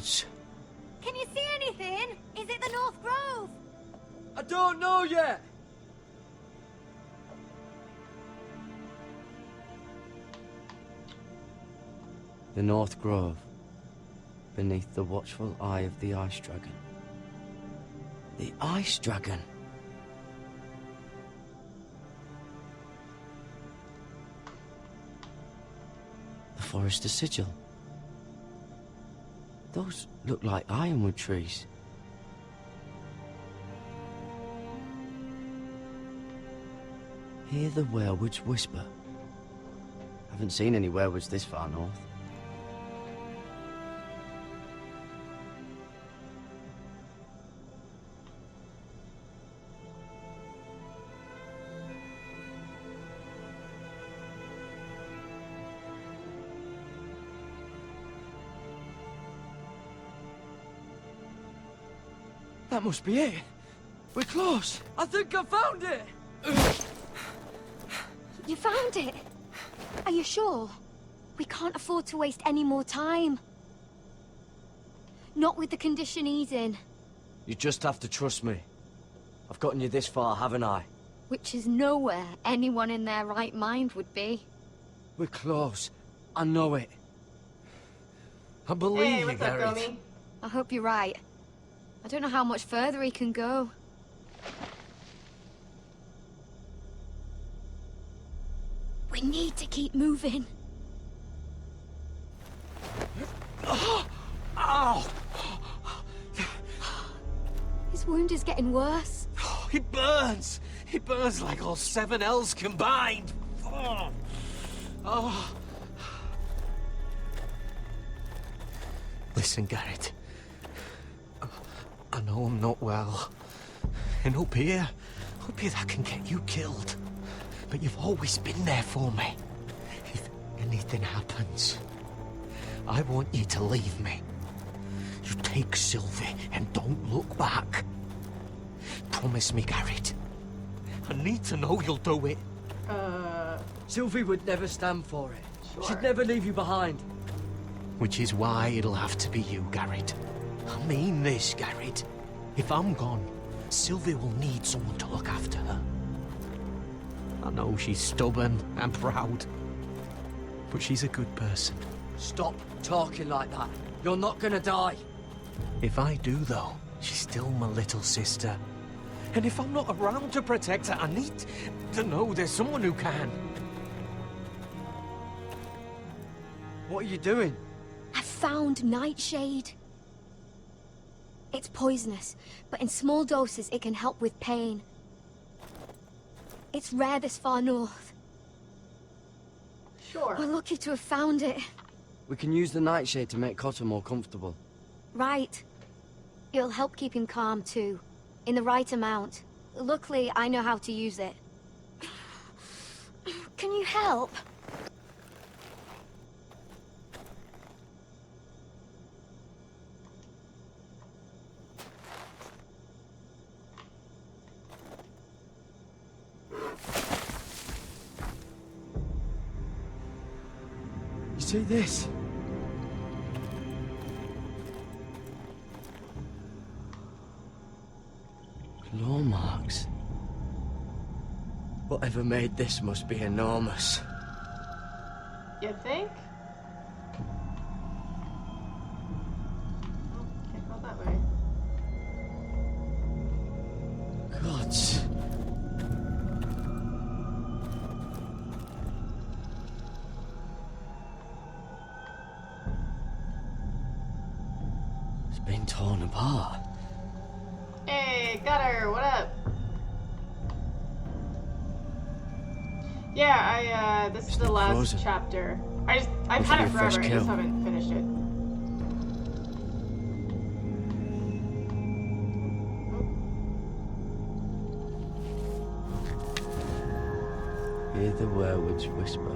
woods. Can you see anything? Is it the North Grove? I don't know yet. The North Grove, beneath the watchful eye of the Ice Dragon. The Ice Dragon? The Forester Sigil. Those look like ironwood trees. Hear the werewoods whisper. Haven't seen any werewoods this far north. That must be it. We're close. I think I found it. You found it? Are you sure? We can't afford to waste any more time. Not with the condition he's in. You just have to trust me. I've gotten you this far, haven't I? Which is nowhere anyone in their right mind would be. We're close. I know it. I believe you, Gary. Gomi? I hope you're right. I don't know how much further he can go. We need to keep moving. Ow! His wound is getting worse. He burns! He burns like all 7 L's combined! Oh. Listen, Garrett. I know I'm not well. And up here that can get you killed. But you've always been there for me. If anything happens, I want you to leave me. You take Sylvie and don't look back. Promise me, Garrett. I need to know you'll do it. Sylvie would never stand for it. Sure. She'd never leave you behind. Which is why it'll have to be you, Garrett. I mean this, Garrett. If I'm gone, Sylvie will need someone to look after her. I know she's stubborn and proud, but she's a good person. Stop talking like that. You're not gonna die. If I do, though, she's still my little sister. And if I'm not around to protect her, I need to know there's someone who can. What are you doing? I found Nightshade. It's poisonous, but in small doses it can help with pain. It's rare this far north. Sure. We're lucky to have found it. We can use the nightshade to make Cotter more comfortable. Right. It'll help keep him calm too. In the right amount. Luckily, I know how to use it. Can you help? You see this? Claw marks. Whatever made this must be enormous. You think? Oh, can't go that way. Gods. It's been torn apart. Hey, Gutter, what up? Yeah, this is the last frozen. chapter. I've Looks had like it a fresh forever, I kill. just haven't finished it. Hear the werewoods whisper.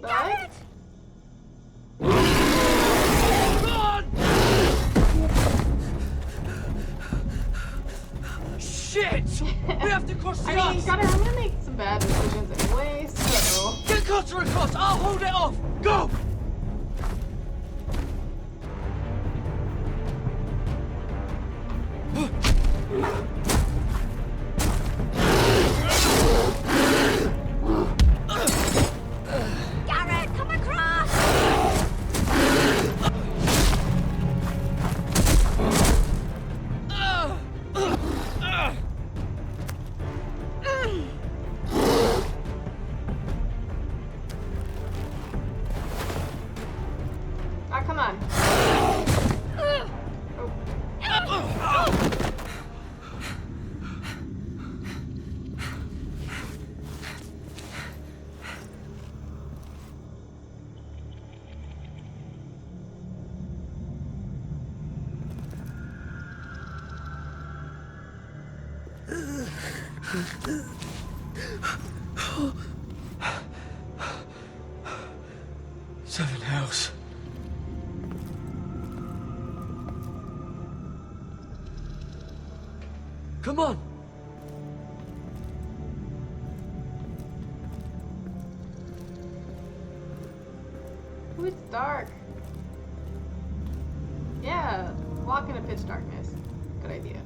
But Garrett! We have to cross the I mean, ice. Gunner, I'm gonna make some bad decisions anyway, so... Get Cutter across. I'll hold it off. Go. Garrett, come across! Ah, come on. Seven hells. Come on. Ooh, it's dark. Yeah, walk in a pitch darkness. Good idea.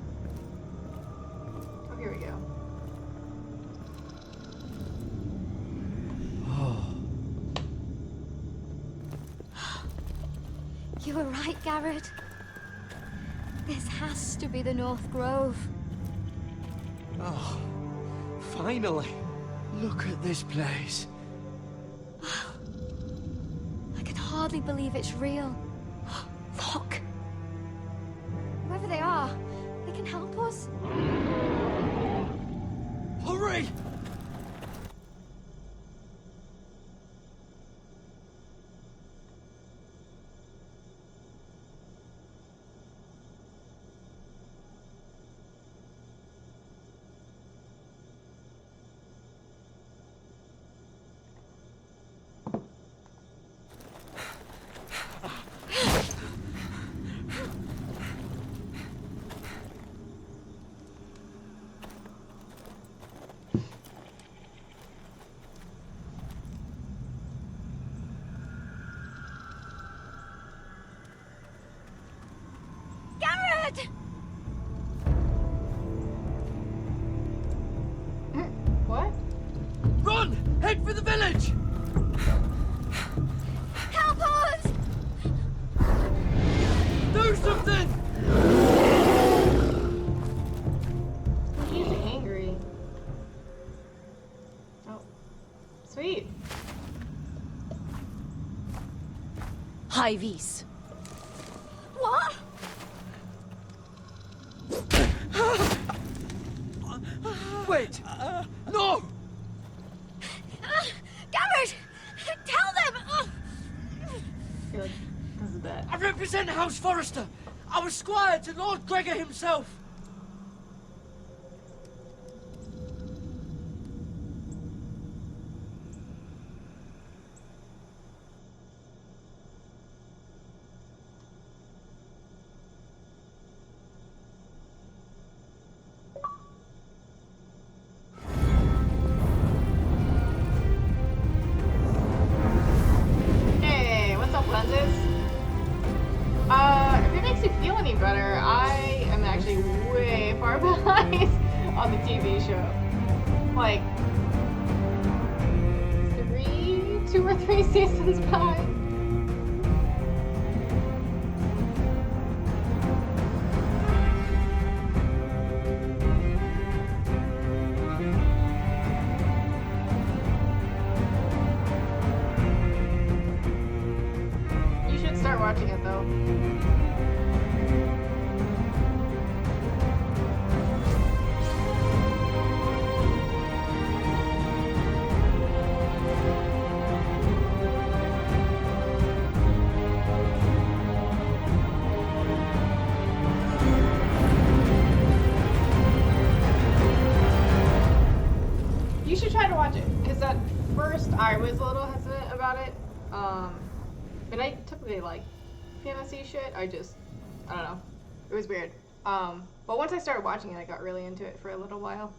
Oh, here we go. You were right, Garrett. This has to be the North Grove. Oh, finally. Look at this place. I can hardly believe it's real. Look. Whoever they are, they can help us. Hurry. Garrett! What? Run! Head for the village! Help us! Do something! He's angry. Oh. Sweet. Hy-Vee. What? Wait! No! Garrett! Tell them! I feel like this is bad. I represent House Forrester. I was squire to Lord Gregor himself. Hey, what's up, lenses? If it makes you feel any better, I am actually way far behind on the TV show. Like, 2 or 3 seasons behind. You should start watching it though. You should try to watch it, because at first I was a little hesitant about it. But I typically like fantasy shit. I don't know. It was weird. But once I started watching it, I got really into it for a little while.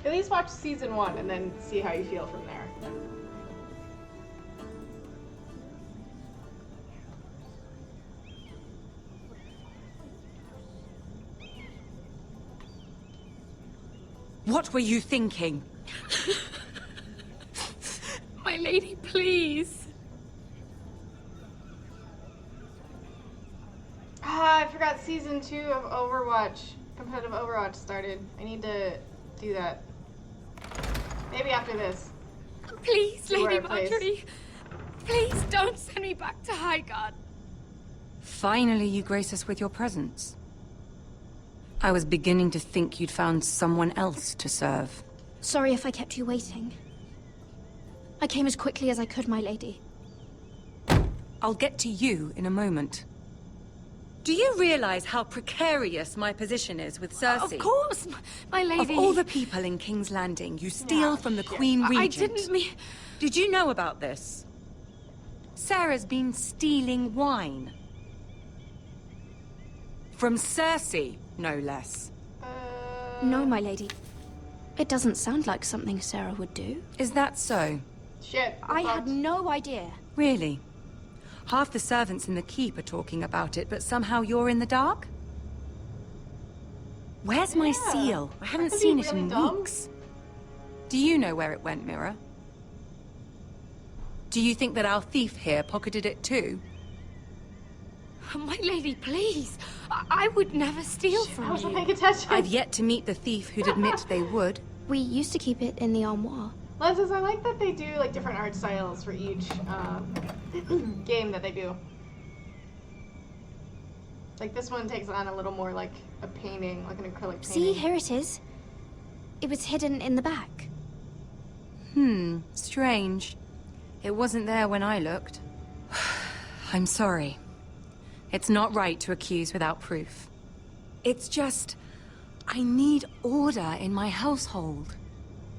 At least watch season 1 and then see how you feel from there. What were you thinking? My lady, please. Ah, I forgot season 2 of Overwatch. Competitive Overwatch started. I need to do that. Maybe after this. Please, See where Lady it plays. Marjorie. Please don't send me back to Highgarden. Finally, you grace us with your presence. I was beginning to think you'd found someone else to serve. Sorry if I kept you waiting. I came as quickly as I could, my lady. I'll get to you in a moment. Do you realize how precarious my position is with Cersei? Of course, my lady. Of all the people in King's Landing, you steal Oh, from the shit. Queen Regent. I didn't mean... Did you know about this? Sarah's been stealing wine. From Cersei, no less. No, my lady. It doesn't sound like something Sarah would do. Is that so? Shit. I had no idea. Really? Half the servants in the keep are talking about it, but somehow you're in the dark? Where's my Yeah. seal? I haven't could be seen it really in dumb. weeks. Do you know where it went, Mira? Do you think that our thief here pocketed it too? My lady, please. I would never steal I from wasn't you. paying attention. I've yet to meet the thief who'd admit they would. We used to keep it in the armoire. Lenses, I like that they do like different art styles for each game that they do. Like this one takes on a little more like a painting, like an acrylic painting. See, here it is. It was hidden in the back. Strange. It wasn't there when I looked. I'm sorry. It's not right to accuse without proof. It's just... I need order in my household.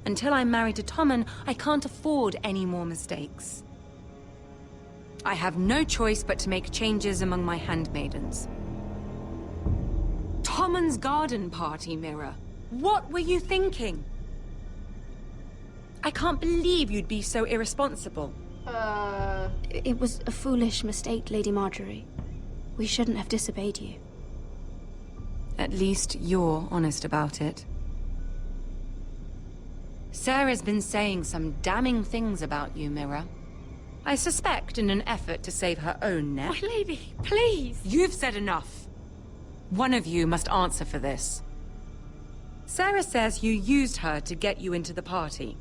Until I'm married to Tommen, I can't afford any more mistakes. I have no choice but to make changes among my handmaidens. Tommen's garden party, Mira. What were you thinking? I can't believe you'd be so irresponsible. It was a foolish mistake, Lady Marjorie. We shouldn't have disobeyed you. At least you're honest about it. Sarah's been saying some damning things about you, Mira. I suspect in an effort to save her own neck. My lady, please. You've said enough. One of you must answer for this. Sarah says you used her to get you into the party.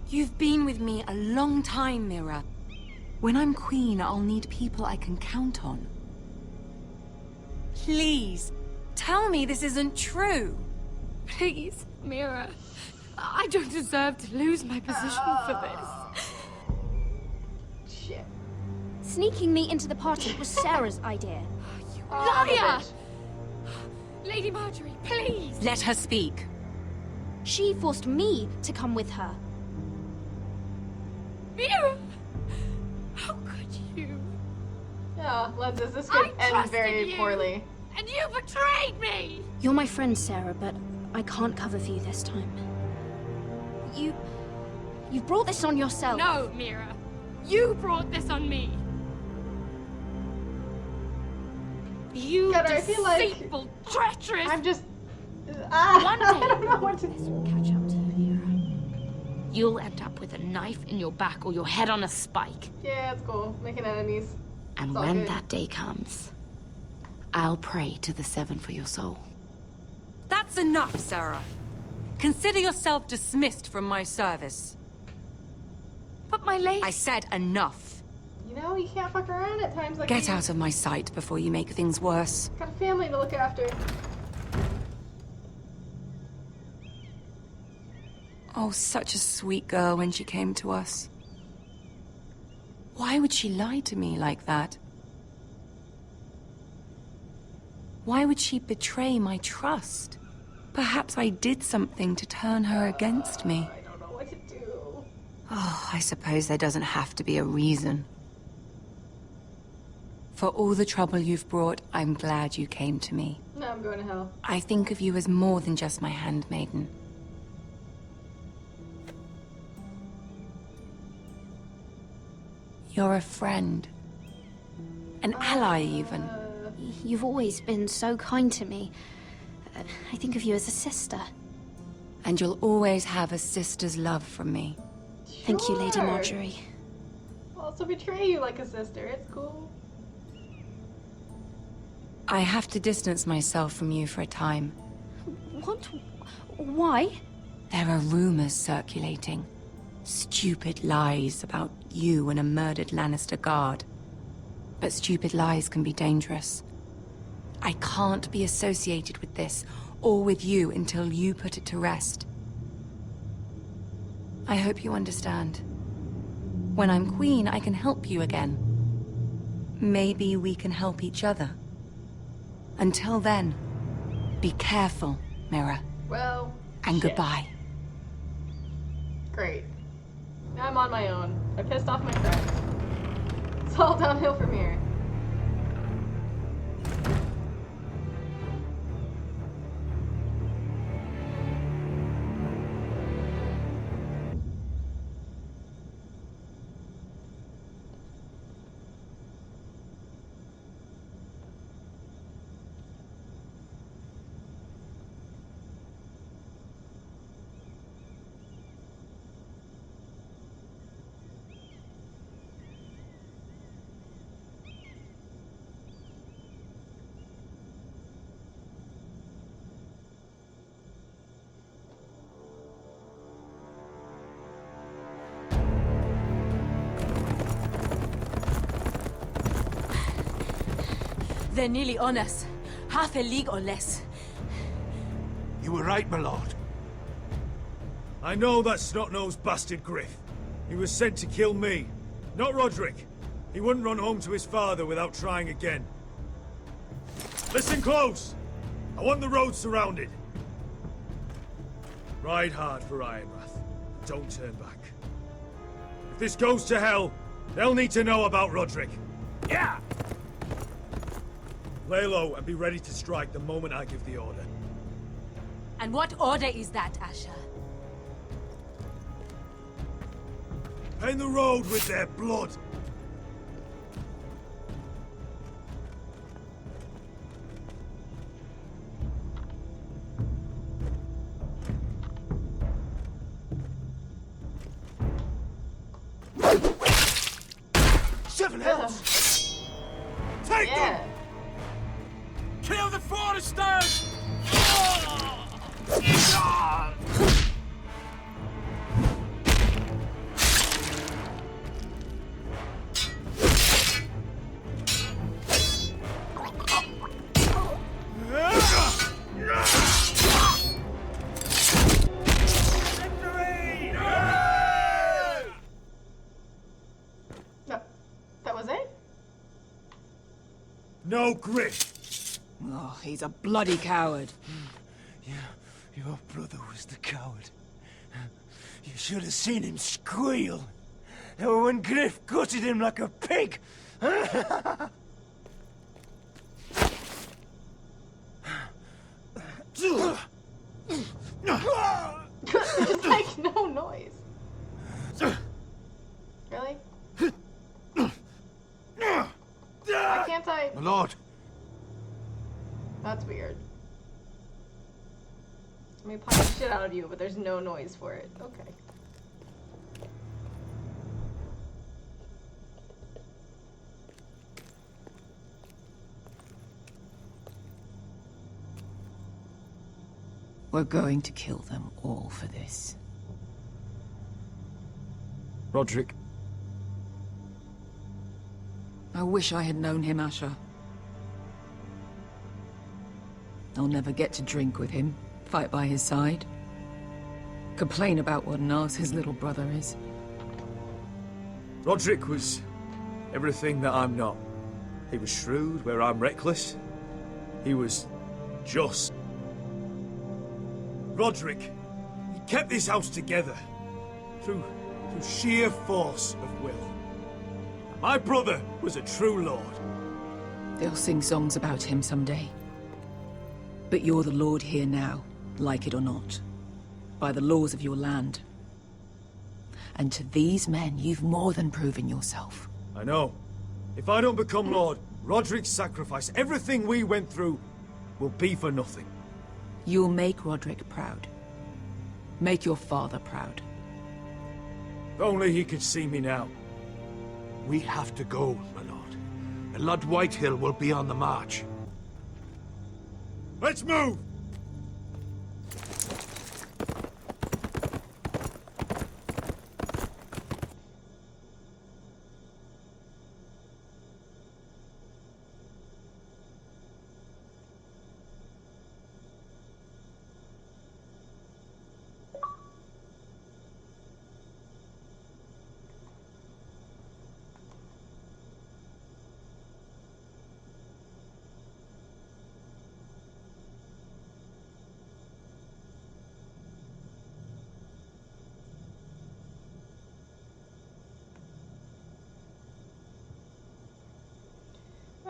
You've been with me a long time, Mira. When I'm queen, I'll need people I can count on. Please, tell me this isn't true. Please, Mira. I don't deserve to lose my position for this. Shit. Sneaking me into the party was Sarah's idea. Liar! Lady Marjorie, please! Let her speak. She forced me to come with her. Mira! How could you? Yeah, Lenses, this could I end trusted very you. poorly. And you betrayed me! You're my friend, Sarah, but I can't cover for you this time. You brought this on yourself. No, Mira. You brought this on me. You God, I feel like deceitful, treacherous... I'm just... One day, I don't know what to this do. will catch up to you, Mira. You'll end up with a knife in your back or your head on a spike. Yeah, it's cool. Making enemies. And It's all when good. that day comes, I'll pray to the Seven for your soul. That's enough, Sarah. Consider yourself dismissed from my service. But my lady... I said enough. You know, you can't fuck around at times like Get these. out of my sight before you make things worse. Got a family to look after. Oh, such a sweet girl when she came to us. Why would she lie to me like that? Why would she betray my trust? Perhaps I did something to turn her against me. I don't know what to do. Oh, I suppose there doesn't have to be a reason. For all the trouble you've brought, I'm glad you came to me. No, I'm going to hell. I think of you as more than just my handmaiden. You're a friend. An ally, even. You've always been so kind to me. I think of you as a sister. And you'll always have a sister's love from me. Thank you, Lady Sure. Marjorie. I'll also betray you like a sister. It's cool. I have to distance myself from you for a time. What? Why? There are rumors circulating. Stupid lies about you and a murdered Lannister guard. But stupid lies can be dangerous. I can't be associated with this, or with you, until you put it to rest. I hope you understand. When I'm queen, I can help you again. Maybe we can help each other. Until then, be careful, Mira. Well, And shit. goodbye. Great. Now I'm on my own. I pissed off my friends. It's all downhill from here. They're nearly on us. Half a league or less. You were right, my lord. I know that snot-nosed bastard Griff. He was sent to kill me, not Roderick. He wouldn't run home to his father without trying again. Listen close! I want the road surrounded. Ride hard for Ironrath. Don't turn back. If this goes to hell, they'll need to know about Roderick. Yeah! Lay low and be ready to strike the moment I give the order. And what order is that, Asher? Paint the road with their blood. Seven hells! Take Yeah. them! Kill the foresters! That was it? No Griff! Oh, he's a bloody coward. Your brother was the coward. You should have seen him squeal. When Griff gutted him like a pig. Just like no noise. Really? Why can't I? My lord, That's weird. Let me punch the shit out of you, but there's no noise for it. Okay. We're going to kill them all for this. Roderick. I wish I had known him, Asher. I'll never get to drink with him, fight by his side, complain about what an arse his little brother is. Roderick was everything that I'm not. He was shrewd where I'm reckless. He was just. Roderick, he kept this house together through sheer force of will. My brother was a true lord. They'll sing songs about him someday. But you're the lord here now, like it or not. By the laws of your land. And to these men, you've more than proven yourself. I know. If I don't become Lord, Roderick's sacrifice, everything we went through, will be for nothing. You'll make Roderick proud. Make your father proud. If only he could see me now. We have to go, my lord. And Lord Whitehill will be on the march. Let's move!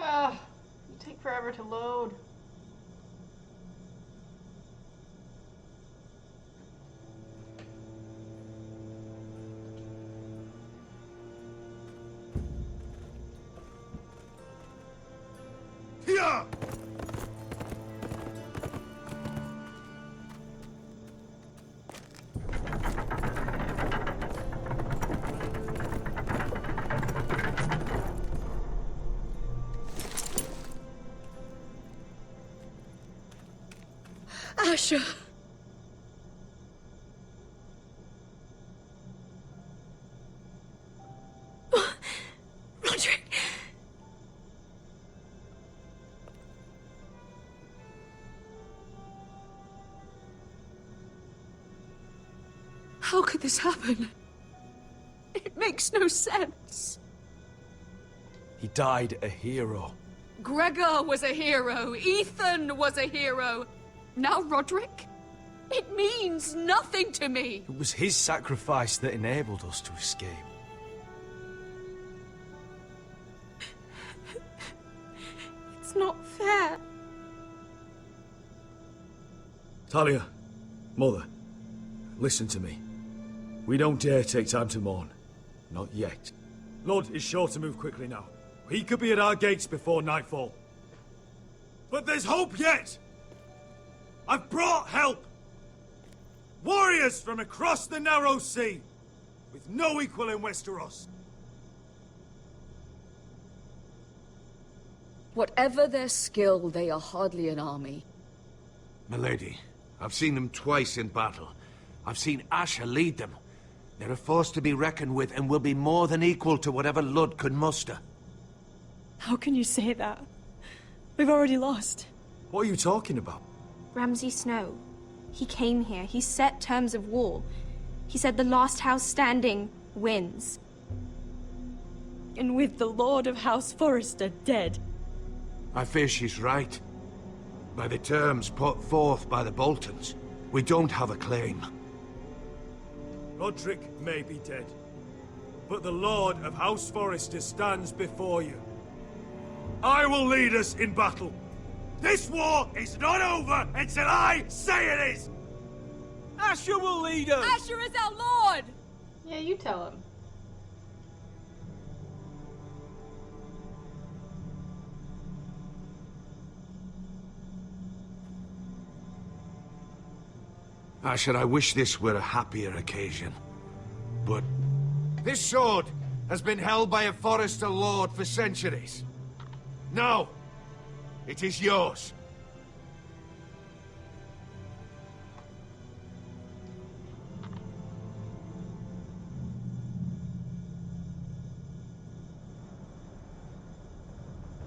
Ah, you take forever to load. Here! Asher! Roderick! How could this happen? It makes no sense. He died a hero. Gregor was a hero. Ethan was a hero. Now Roderick? It means nothing to me. It was his sacrifice that enabled us to escape. It's not fair. Talia, Mother, listen to me. We don't dare take time to mourn. Not yet. Lord is sure to move quickly now. He could be at our gates before nightfall. But there's hope yet! I've brought help! Warriors from across the narrow sea, with no equal in Westeros. Whatever their skill, they are hardly an army. Milady, I've seen them twice in battle. I've seen Asher lead them. They're a force to be reckoned with and will be more than equal to whatever Lud could muster. How can you say that? We've already lost. What are you talking about? Ramsay Snow. He came here. He set terms of war. He said the last house standing wins. And with the Lord of House Forrester dead. I fear she's right. By the terms put forth by the Boltons, we don't have a claim. Roderick may be dead, but the Lord of House Forrester stands before you. I will lead us in battle. This war is not over until I say it is! Asher will lead us! Asher is our lord! Yeah, you tell him. Asher, I wish this were a happier occasion. But this sword has been held by a Forrester lord for centuries. Now, it is yours.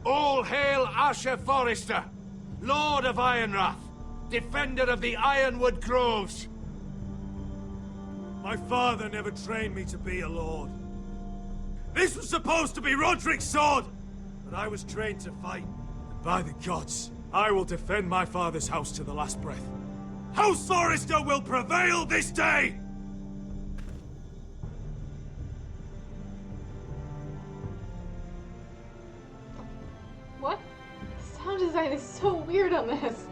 All hail Asher Forrester, Lord of Ironrath, defender of the Ironwood Groves. My father never trained me to be a lord. This was supposed to be Roderick's sword, but I was trained to fight. And by the gods, I will defend my father's house to the last breath. House Forrester will prevail this day! What? design is so weird on this.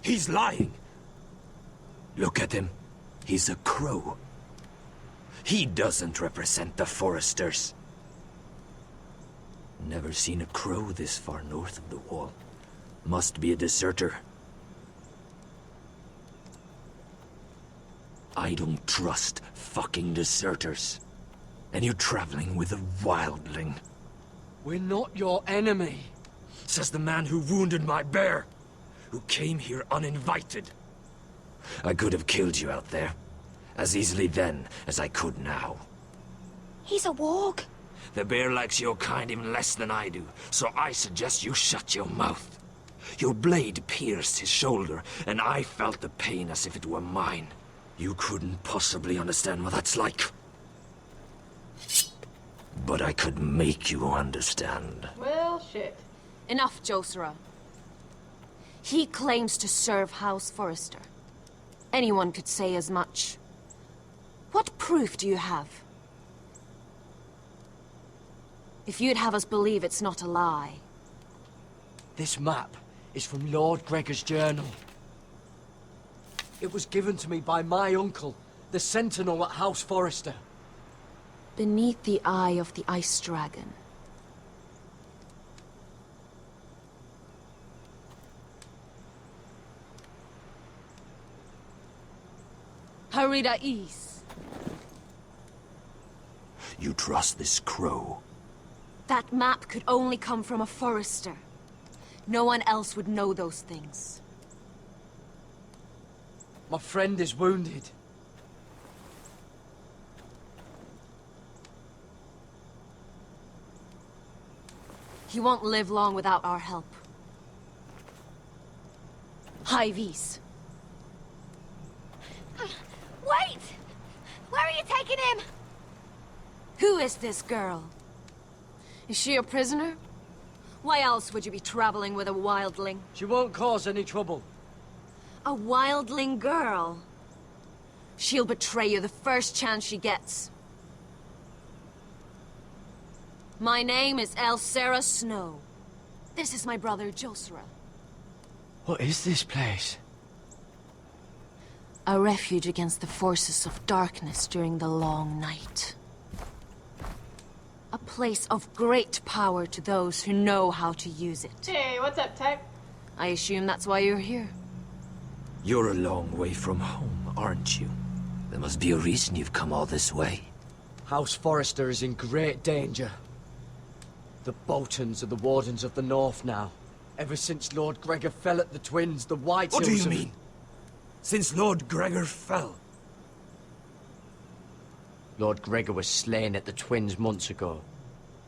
He's lying. Look at him. He's a crow. He doesn't represent the Foresters. Never seen a crow this far north of the wall. Must be a deserter. I don't trust fucking deserters. And you're traveling with a wildling. We're not your enemy, Says the man who wounded my bear. Who came here uninvited. I could have killed you out there. As easily then as I could now. He's a warg. The bear likes your kind even less than I do, so I suggest you shut your mouth. Your blade pierced his shoulder, and I felt the pain as if it were mine. You couldn't possibly understand what that's like. But I could make you understand. Well, shit. Enough, Josera. He claims to serve House Forrester. Anyone could say as much. What proof do you have? If you'd have us believe it's not a lie. This map is from Lord Gregor's journal. It was given to me by my uncle, the Sentinel at House Forrester. Beneath the eye of the Ice Dragon. Harida East. You trust this crow? That map could only come from a Forrester. No one else would know those things. My friend is wounded. He won't live long without our help. High Vis. Wait! Where are you taking him? Who is this girl? Is she a prisoner? Why else would you be traveling with a wildling? She won't cause any trouble. A wildling girl? She'll betray you the first chance she gets. My name is Elsera Snow. This is my brother, Josera. What is this place? A refuge against the forces of darkness during the long night. A place of great power to those who know how to use it. Hey, what's up, Tech? I assume that's why you're here. You're a long way from home, aren't you? There must be a reason you've come all this way. House Forrester is in great danger. The Boltons are the Wardens of the North now. Ever since Lord Gregor fell at the Twins, the White What do Hills you have- mean? Since Lord Gregor fell? Lord Gregor was slain at the Twins months ago.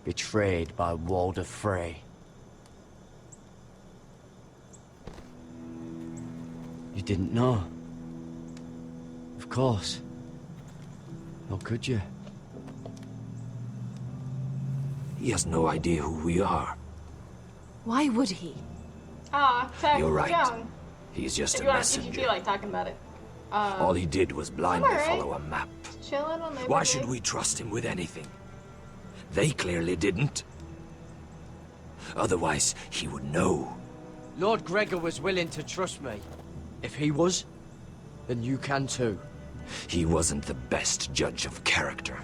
Betrayed by Walder Frey. You didn't know? Of course. How could you? He has no idea who we are. Why would he? Ah, Tech, You're right. young. He's just If a you, if you messenger. feel like talking about it. All he did was blindly alright. follow a map. Chilling on Labor Why Day. should we trust him with anything? They clearly didn't. Otherwise, he would know. Lord Gregor was willing to trust me. If he was, then you can too. He wasn't the best judge of character.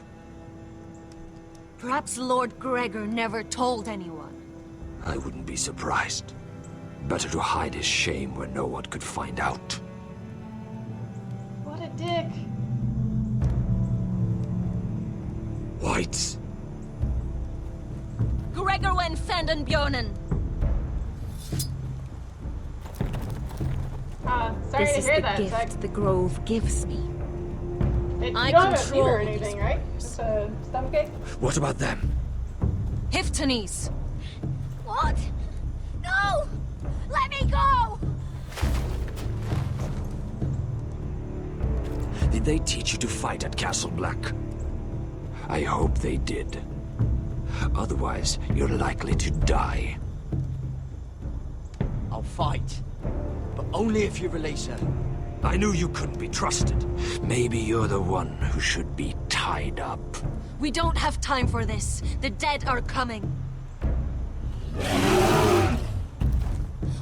Perhaps Lord Gregor never told anyone. I wouldn't be surprised. Better to hide his shame where no one could find out. What a dick. Whites. Gregor wen fenden Bjornen. Sorry This to is hear the that, gift Tech. the Grove gives me. You I don't have a fever control or anything, right? these Just to stomachache. What about them? Hiftanes! What? No! Let me go! Did they teach you to fight at Castle Black? I hope they did. Otherwise, you're likely to die. I'll fight. But only if you release her. I knew you couldn't be trusted. Maybe you're the one who should be tied up. We don't have time for this. The dead are coming.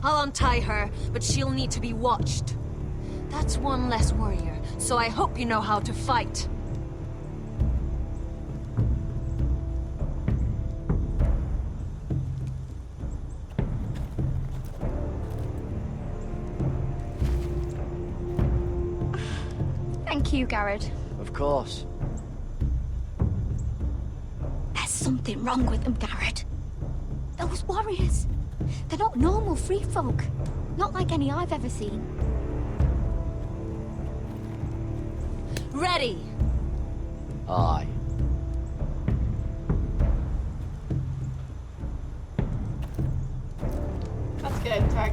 I'll untie her, but she'll need to be watched. That's one less warrior, so I hope you know how to fight. Thank you, Garrett. Of course. There's something wrong with them, Garrett. Those warriors. They're not normal free folk. Not like any I've ever seen. Ready! Aye. That's good, Tech.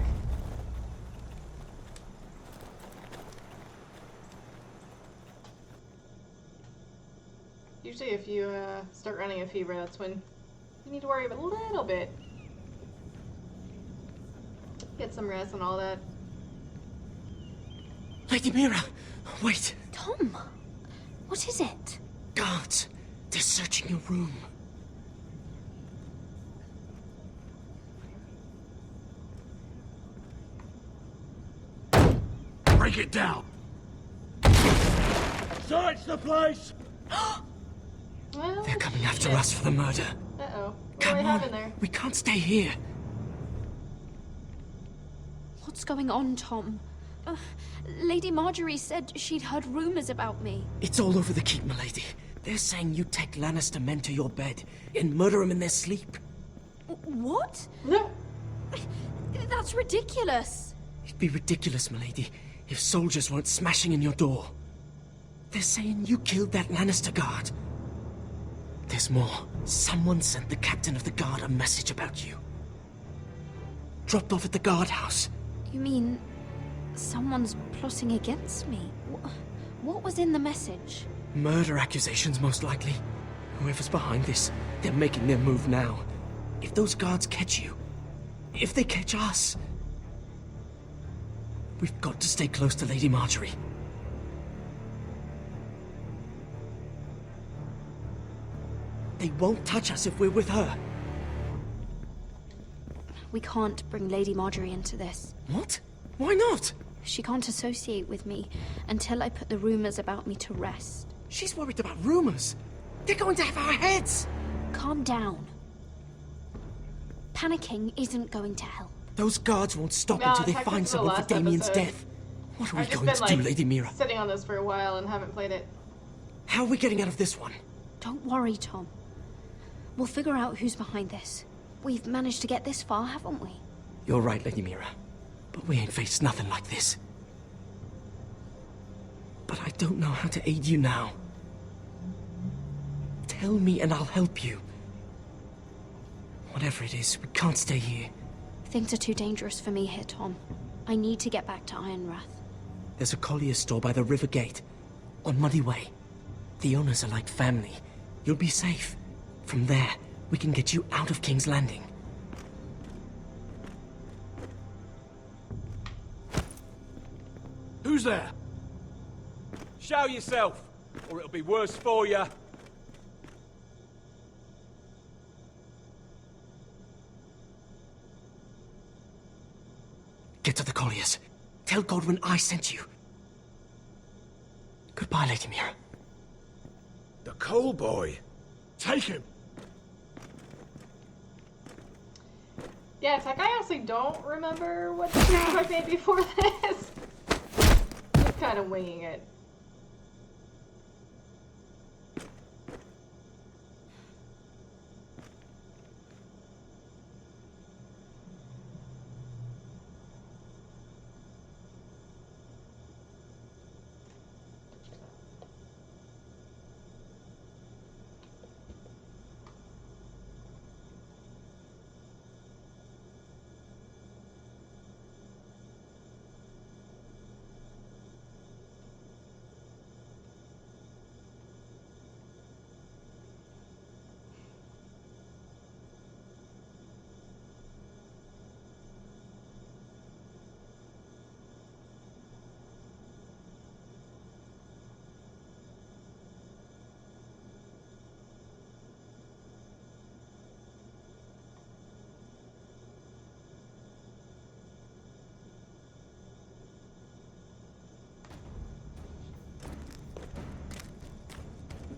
Usually if you start running a fever, that's when you need to worry about a little bit. Get some rest and all that. Lady Mira, wait. Tom, what is it? Guards, they're searching your room. Break it down. Search the place! Well, They're coming after us for the murder. Uh-oh. What do Come I have on, in there? we can't stay here. What's going on, Tom? Lady Marjorie said she'd heard rumors about me. It's all over the keep, milady. They're saying you take Lannister men to your bed and murder them in their sleep. What? No. That's ridiculous. It'd be ridiculous, milady, if soldiers weren't smashing in your door. They're saying you killed that Lannister guard. There's more. Someone sent the captain of the guard a message about you. Dropped off at the guardhouse. You mean someone's plotting against me? What was in the message? Murder accusations, most likely. Whoever's behind this, they're making their move now. If those guards catch you, if they catch us, we've got to stay close to Lady Marjorie. They won't touch us if we're with her. We can't bring Lady Marjorie into this. What? Why not? She can't associate with me until I put the rumors about me to rest. She's worried about rumors. They're going to have our heads. Calm down. Panicking isn't going to help. Those guards won't stop No, until they technically find the someone for last Damien's episode. death. What are we I've just going to been, do, Lady Mira? sitting on this for a while and haven't played it. How are we getting out of this one? Don't worry, Tom. We'll figure out who's behind this. We've managed to get this far, haven't we? You're right, Lady Mira. But we ain't faced nothing like this. But I don't know how to aid you now. Tell me and I'll help you. Whatever it is, we can't stay here. Things are too dangerous for me here, Tom. I need to get back to Ironrath. There's a collier's store by the river gate. On Muddy Way. The owners are like family. You'll be safe. From there, we can get you out of King's Landing. Who's there? Show yourself, or it'll be worse for you. Get to the colliers. Tell Godwin I sent you. Goodbye, Lady Mira. The Coal Boy. Take him. Yeah, Tech, I honestly don't remember what decisions I made before this. Just kind of winging it.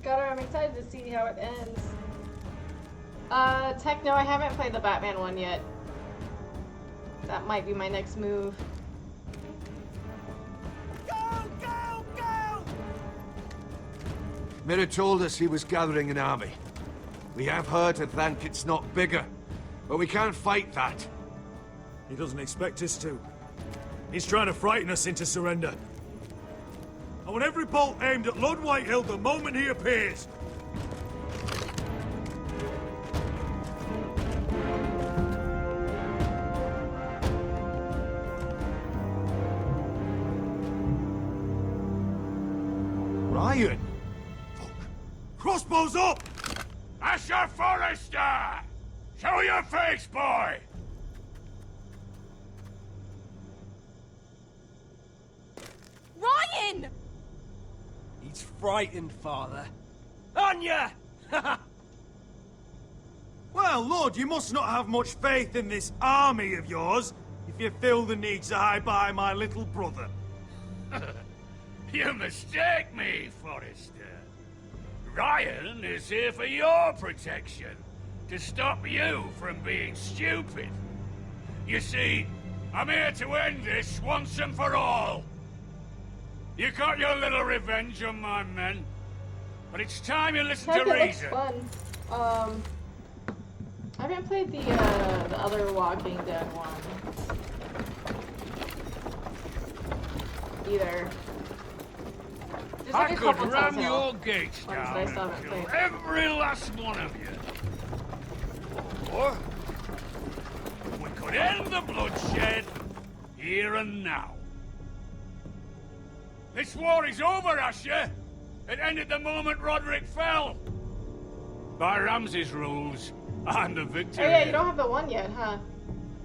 Scudder, I'm excited to see how it ends. Techno, I haven't played the Batman one yet. That might be my next move. Mirror told us he was gathering an army. We have her to thank it's not bigger, but we can't fight that. He doesn't expect us to. He's trying to frighten us into surrender. I want every bolt aimed at Lord Whitehill the moment he appears. Ryan! Fuck. Crossbows up! Asher Forrester! Show your face, boy! Ryan! He's frightened, Father. Anya! Well, Lord, you must not have much faith in this army of yours if you feel the need to hide by my little brother. You mistake me, Forrester. Ryan is here for your protection, to stop you from being stupid. You see, I'm here to end this once and for all. You got your little revenge on my men, but it's time you listen to reason. Fun. I haven't played the other Walking Dead one either. Just I like a could couple ram Telltale your gates ones down that I still and haven't kill played. every last one of you. Or we could end the bloodshed here and now. This war is over, Asher. It ended the moment Roderick fell. By Ramsay's rules, I'm the victor. Oh yeah, you don't have the one yet, huh?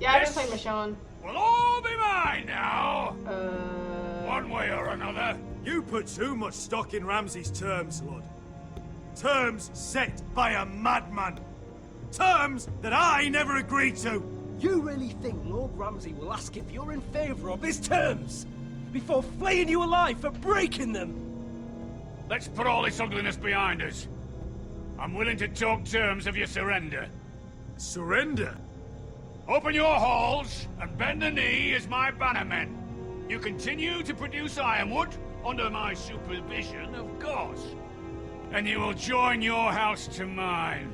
Yeah, Yes. I didn't play Michonne. Will all be mine now. Uh... One way or another. You put too much stock in Ramsay's terms, Lord. Terms set by a madman. Terms that I never agreed to. You really think Lord Ramsay will ask if you're in favor of his terms before flaying you alive for breaking them? Let's put all this ugliness behind us. I'm willing to talk terms of your surrender. Surrender? Open your halls and bend the knee as my bannermen. You continue to produce ironwood under my supervision, of course. And you will join your house to mine,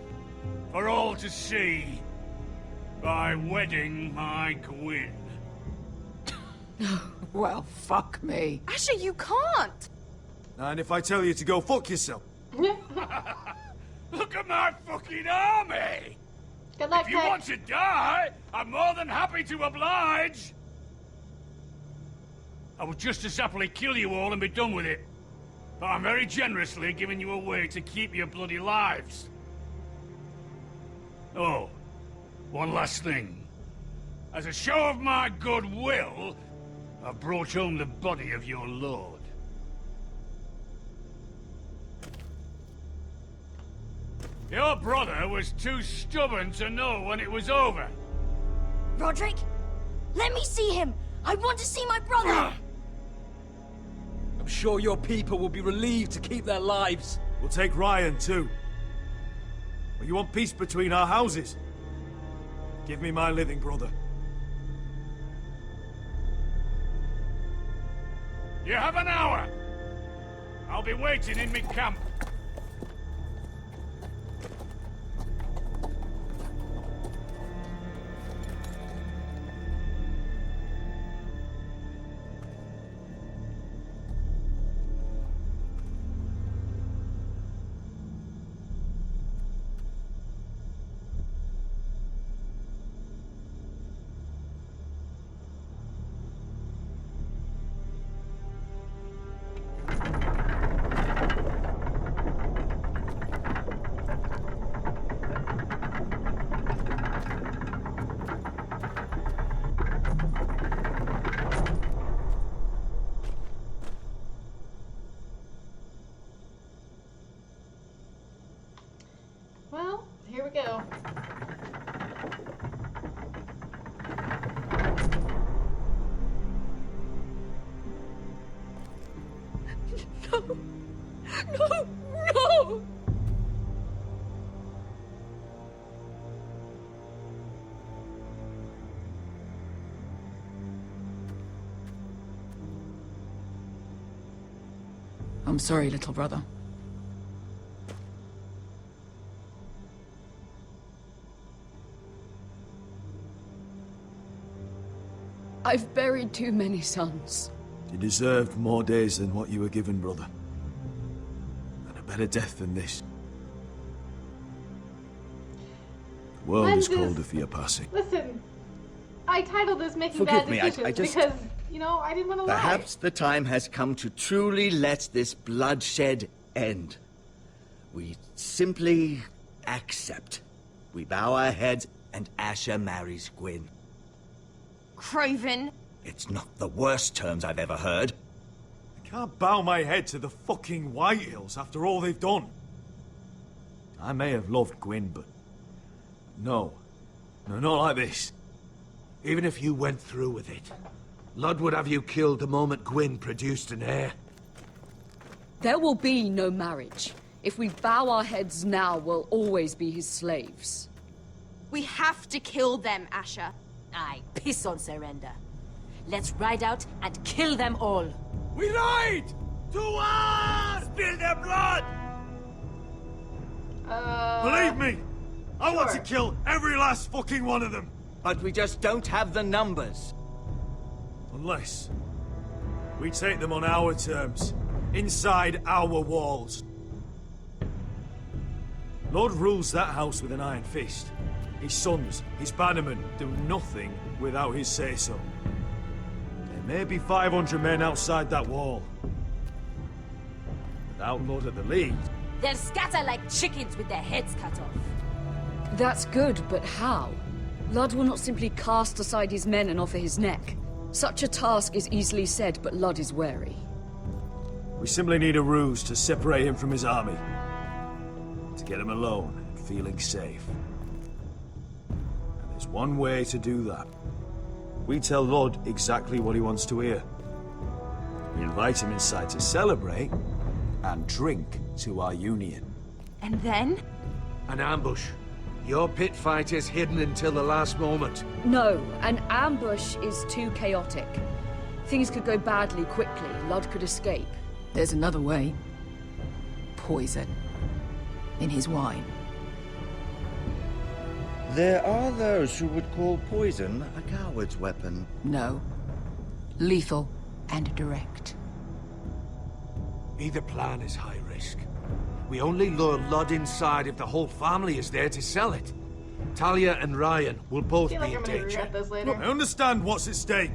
for all to see, by wedding my Gwyn. Well, fuck me. Asher, you can't! And if I tell you to go fuck yourself? Look at my fucking army! Good luck, If you want to die, I'm more than happy to oblige! I would just as happily kill you all and be done with it. But I'm very generously giving you a way to keep your bloody lives. Oh, one last thing. As a show of my goodwill, I've brought home the body of your lord. Your brother was too stubborn to know when it was over. Roderick, let me see him. I want to see my brother. I'm sure your people will be relieved to keep their lives. We'll take Ryan too. But you want peace between our houses? Give me my living brother. You have an hour. I'll be waiting in my camp. Well, here we go. No. No! No! I'm sorry, little brother. I've buried too many sons. You deserved more days than what you were given, brother. And a better death than this. The world is colder for your passing. Listen, I titled this Making Forgive Bad me, Decisions I just... because, you know, I didn't want to lie. Perhaps the time has come to truly let this bloodshed end. We simply accept. We bow our heads and Asher marries Gwyn. Craven. It's not the worst terms I've ever heard. I can't bow my head to the fucking White Hills after all they've done. I may have loved Gwyn, but... No. No, not like this. Even if you went through with it, Lud would have you killed the moment Gwyn produced an heir. There will be no marriage. If we bow our heads now, we'll always be his slaves. We have to kill them, Asher. Aye, piss on surrender. Let's ride out and kill them all. We ride! To war! Spill their blood! Believe me! I want to sure. kill every last fucking one of them! But we just don't have the numbers. Unless... we take them on our terms. Inside our walls. Lord rules that house with an iron fist. His sons, his bannermen, do nothing without his say-so. There may be 500 men outside that wall. Without Lord at the lead... They'll scatter like chickens with their heads cut off. That's good, but how? Lud will not simply cast aside his men and offer his neck. Such a task is easily said, but Lud is wary. We simply need a ruse to separate him from his army. To get him alone and feeling safe. And there's one way to do that. We tell Lud exactly what he wants to hear. We invite him inside to celebrate and drink to our union. And then? An ambush. Your pit fighters hidden until the last moment. No, an ambush is too chaotic. Things could go badly quickly. Lud could escape. There's another way. Poison. In his wine. There are those who would call poison a coward's weapon. No. Lethal and direct. Either plan is high risk. We only lure Lud inside if the whole family is there to sell it. Talia and Ryan will both I feel be like in I'm gonna danger. regret this later. I understand what's at stake.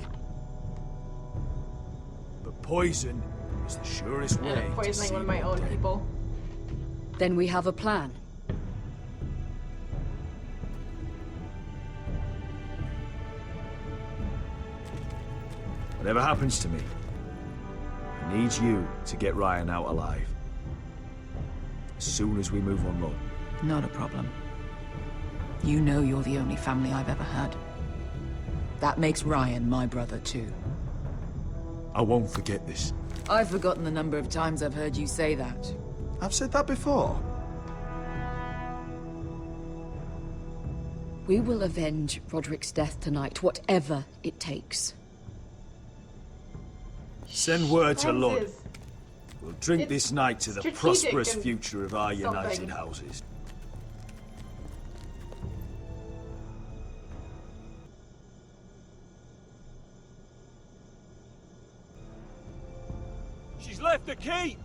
But poison is the surest way to Poisoning see one of my Lord own dead. people. Then we have a plan. Whatever happens to me, I need you to get Ryan out alive. As soon as we move on Lud. Not a problem. You know you're the only family I've ever had. That makes Ryan my brother too. I won't forget this. I've forgotten the number of times I've heard you say that. I've said that before. We will avenge Roderick's death tonight, whatever it takes. Send word to Friends Lud. is- We'll drink it's this night to the strategic prosperous and future of our united something. houses. She's left the keep!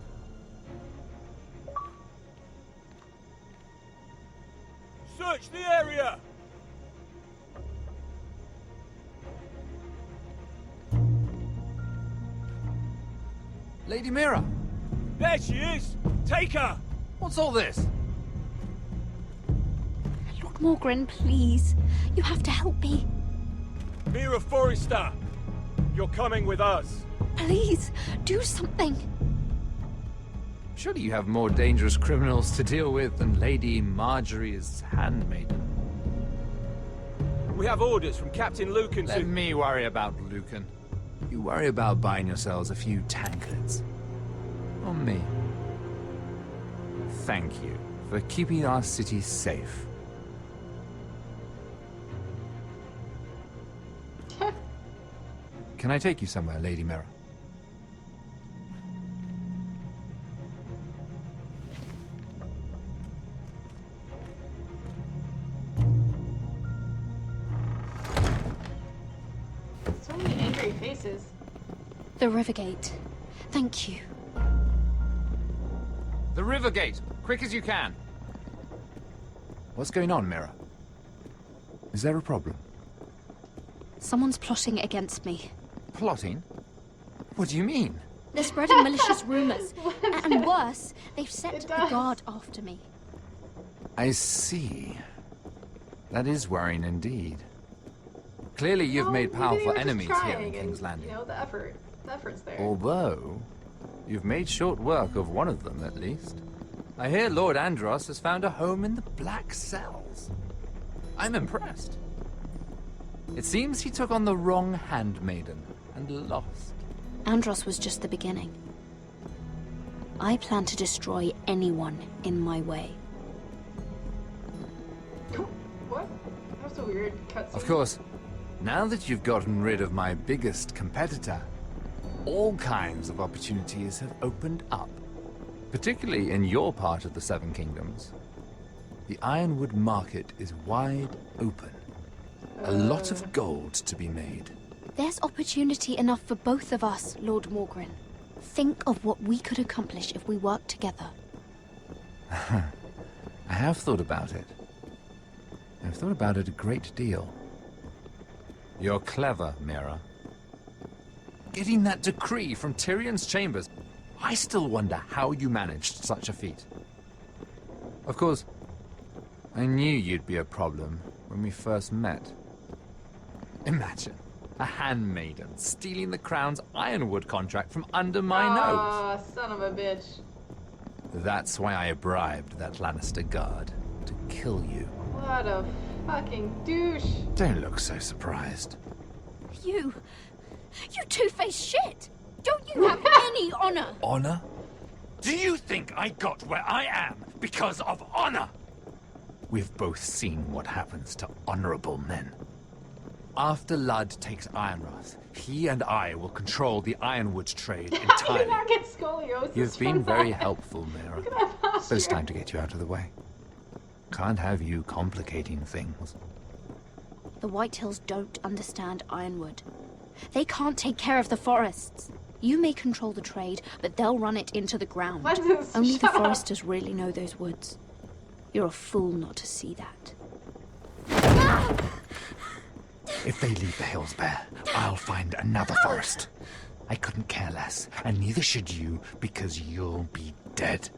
Search the area! Lady Mira! There she is! Take her! What's all this? Lord Morgren, please. You have to help me. Mira Forrester! You're coming with us! Please, do something. Surely you have more dangerous criminals to deal with than Lady Marjorie's handmaiden. We have orders from Captain Lucan Let to... me worry about Lucan. You worry about buying yourselves a few tankards. On me. thank you for keeping our city safe. Can I take you somewhere, Lady Mira? So many angry faces. The Rivergate. Thank you. The Rivergate! Quick as you can! What's going on, Mira? Is there a problem? Someone's plotting against me. Plotting? What do you mean? They're spreading malicious rumors. And worse, they've set the guard after me. I see. That is worrying indeed. Clearly you've made Maybe they powerful were just enemies here trying in King's and, Landing. You know, the effort's there. Although, you've made short work of one of them, at least. I hear Lord Andros has found a home in the Black Cells. I'm impressed. It seems he took on the wrong handmaiden and lost. Andros was just the beginning. I plan to destroy anyone in my way. What? That was a weird cutscene. Of course, now that you've gotten rid of my biggest competitor, all kinds of opportunities have opened up. Particularly in your part of the Seven Kingdoms. The Ironwood market is wide open. A lot of gold to be made. There's opportunity enough for both of us, Lord Morgren. Think of what we could accomplish if we worked together. I have thought about it. I've thought about it a great deal. You're clever, Mira. Getting that decree from Tyrion's chambers, I still wonder how you managed such a feat. Of course, I knew you'd be a problem when we first met. Imagine a handmaiden stealing the crown's Ironwood contract from under my nose. Ah, son of a bitch. That's why I bribed that Lannister guard to kill you. What a fucking douche. Don't look so surprised. You two-faced shit! Don't you have any honor? Honor? Do you think I got where I am because of honor? We've both seen what happens to honorable men. After Ludd takes Ironrath, he and I will control the Ironwood trade entirely. You not get scoliosis. You've been from very that. helpful, Mira. Look at that posture. But it's time to get you out of the way. Can't have you complicating things. The Whitehills don't understand Ironwood. They can't take care of the forests. You may control the trade, but they'll run it into the ground. Only the foresters really know those woods. You're a fool not to see that. If they leave the hills bare, I'll find another forest. I couldn't care less, and neither should you, because you'll be dead.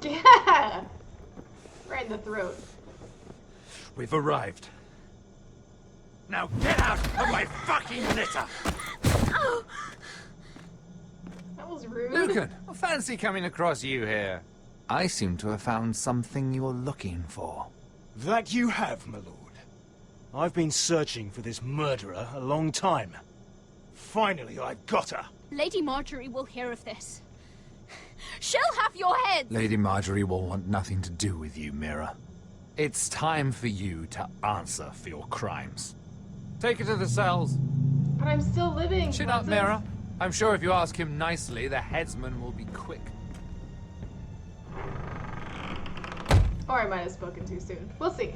Yeah! Right in the throat. We've arrived. Now get out of my fucking litter! That was rude. Lucan, I fancy coming across you here. I seem to have found something you're looking for. That you have, my lord. I've been searching for this murderer a long time. Finally, I've got her. Lady Marjorie will hear of this. She'll have your head! Lady Marjorie will want nothing to do with you, Mira. It's time for you to answer for your crimes. Take her to the cells. But I'm still living. Chin up, Francis. Mira. I'm sure if you ask him nicely, the headsman will be quick. Or I might have spoken too soon. We'll see.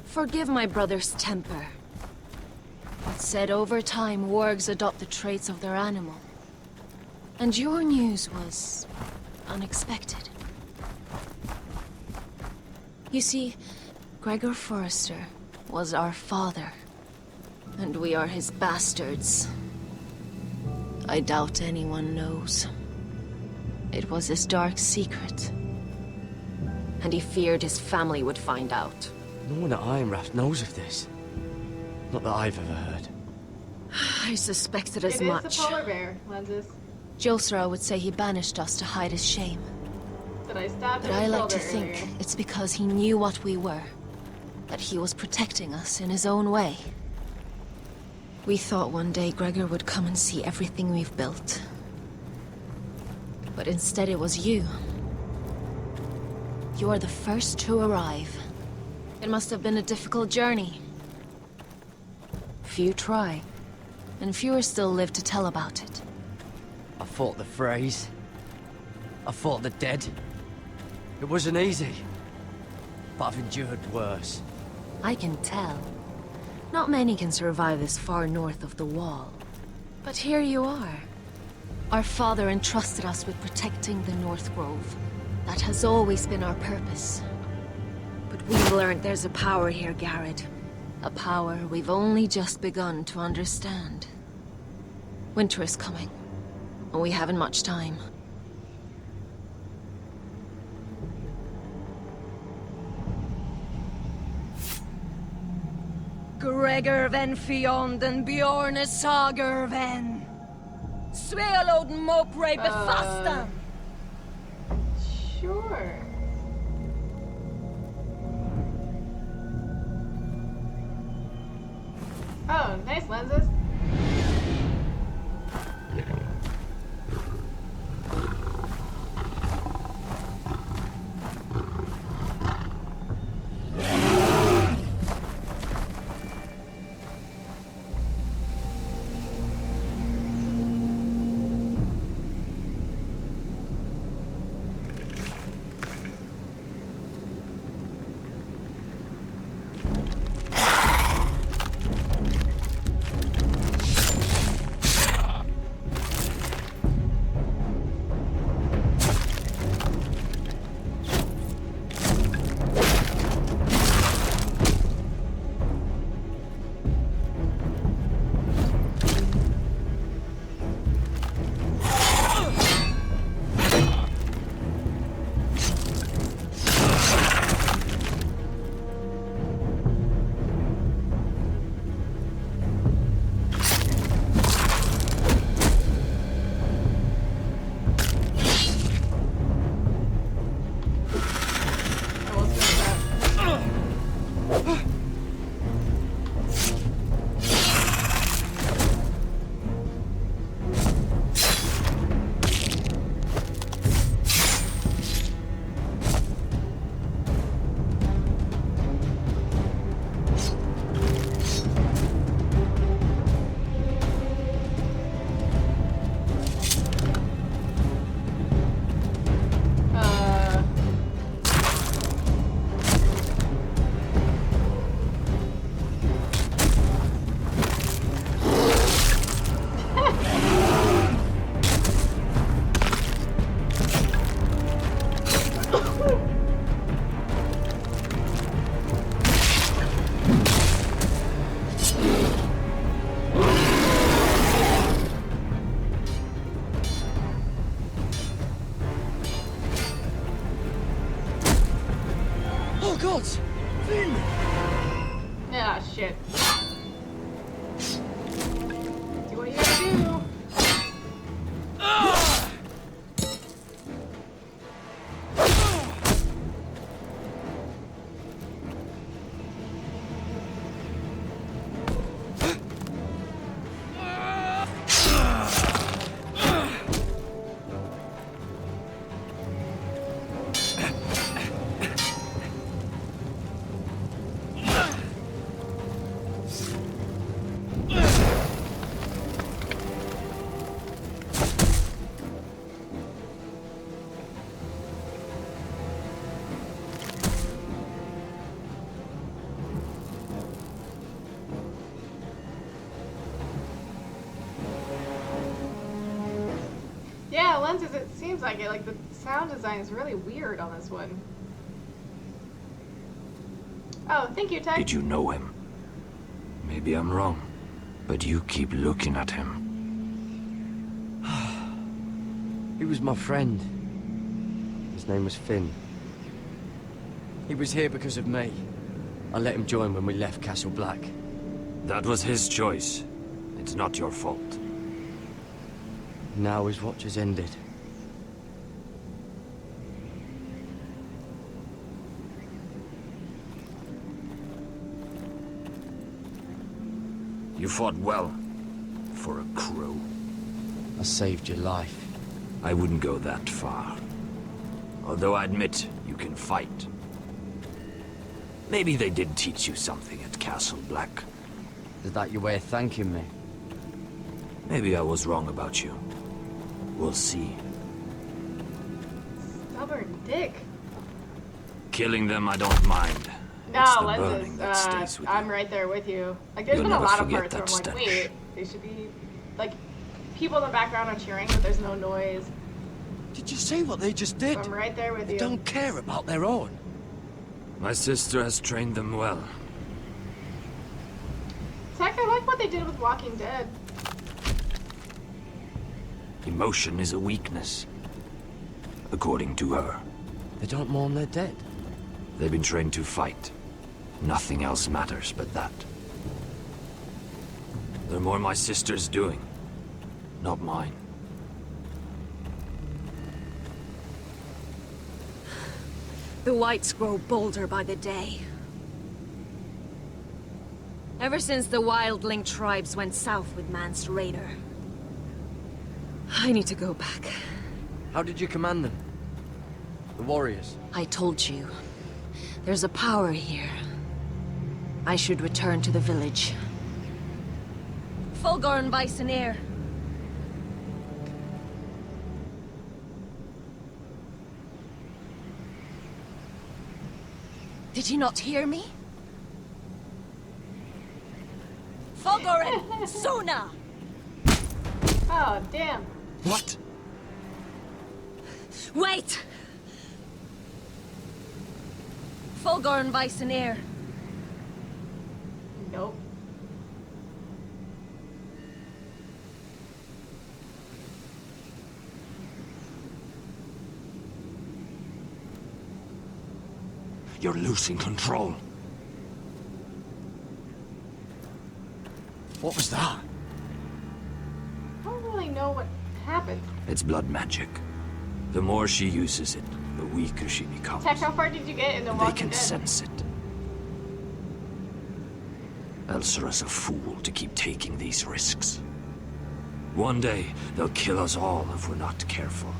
Forgive my brother's temper. It's said over time wargs adopt the traits of their animal. And your news was unexpected. You see, Gregor Forrester was our father, and we are his bastards. I doubt anyone knows. It was his dark secret. And he feared his family would find out. No one at Ironrath knows of this. Not that I've ever heard. I suspected as It much. is the polar bear, Lenses. Josra would say he banished us to hide his shame. That I stabbed But him I in the like to shoulder think earlier. it's because he knew what we were. That he was protecting us in his own way. We thought one day Gregor would come and see everything we've built. But instead it was you. You are the first to arrive. It must have been a difficult journey. Few try, and fewer still live to tell about it. I fought the Freys. I fought the dead. It wasn't easy. But I've endured worse. I can tell. Not many can survive this far north of the Wall. But here you are. Our father entrusted us with protecting the North Grove. That has always been our purpose. But we've learned there's a power here, Garrett. A power we've only just begun to understand. Winter is coming, and we haven't much time. Gregor ven Fionden Bjorne Sager ven. Svealod Mopre befasta. Sure. Oh, nice Lenses. gods! Finn! Ah, shit. Do what you gotta do. Yeah, lenses, it seems like it. Like, the sound design is really weird on this one. Oh, thank you, Tech. Did you know him? Maybe I'm wrong, but you keep looking at him. He was my friend. His name was Finn. He was here because of me. I let him join when we left Castle Black. That was his choice. It's not your fault. Now his watch has ended. You fought well. For a crow. I saved your life. I wouldn't go that far. Although I admit, you can fight. Maybe they did teach you something at Castle Black. Is that your way of thanking me? Maybe I was wrong about you. We'll see. Stubborn dick. Killing them, I don't mind. No, Lenses, I'm right there with you. Like, there's You'll been a never lot of forget parts where that I'm like, stench. wait, they should be, like, people in the background are cheering, but there's no noise. Did you see what they just did? I'm right there with They you. don't care about their own. My sister has trained them well. Tech, I like what they did with Walking Dead. Emotion is a weakness. According to her. They don't mourn their dead. They've been trained to fight. Nothing else matters but that. They're more my sister's doing, not mine. The Whites grow bolder by the day. Ever since the Wildling tribes went south with Mance Raider. I need to go back. How did you command them? The warriors? I told you. There's a power here. I should return to the village. Fulgorn Bisoneer. Did you not hear me? Fulgorn! Sona! Oh, damn. What? Wait! Fulgorn Bisoneer. Nope. You're losing control. What was that? I don't really know what happened. It's blood magic. The more she uses it, the weaker she becomes. Tech, how far did you get in the They Walking can Dead? sense it. Elsera's a fool to keep taking these risks. One day, they'll kill us all if we're not careful.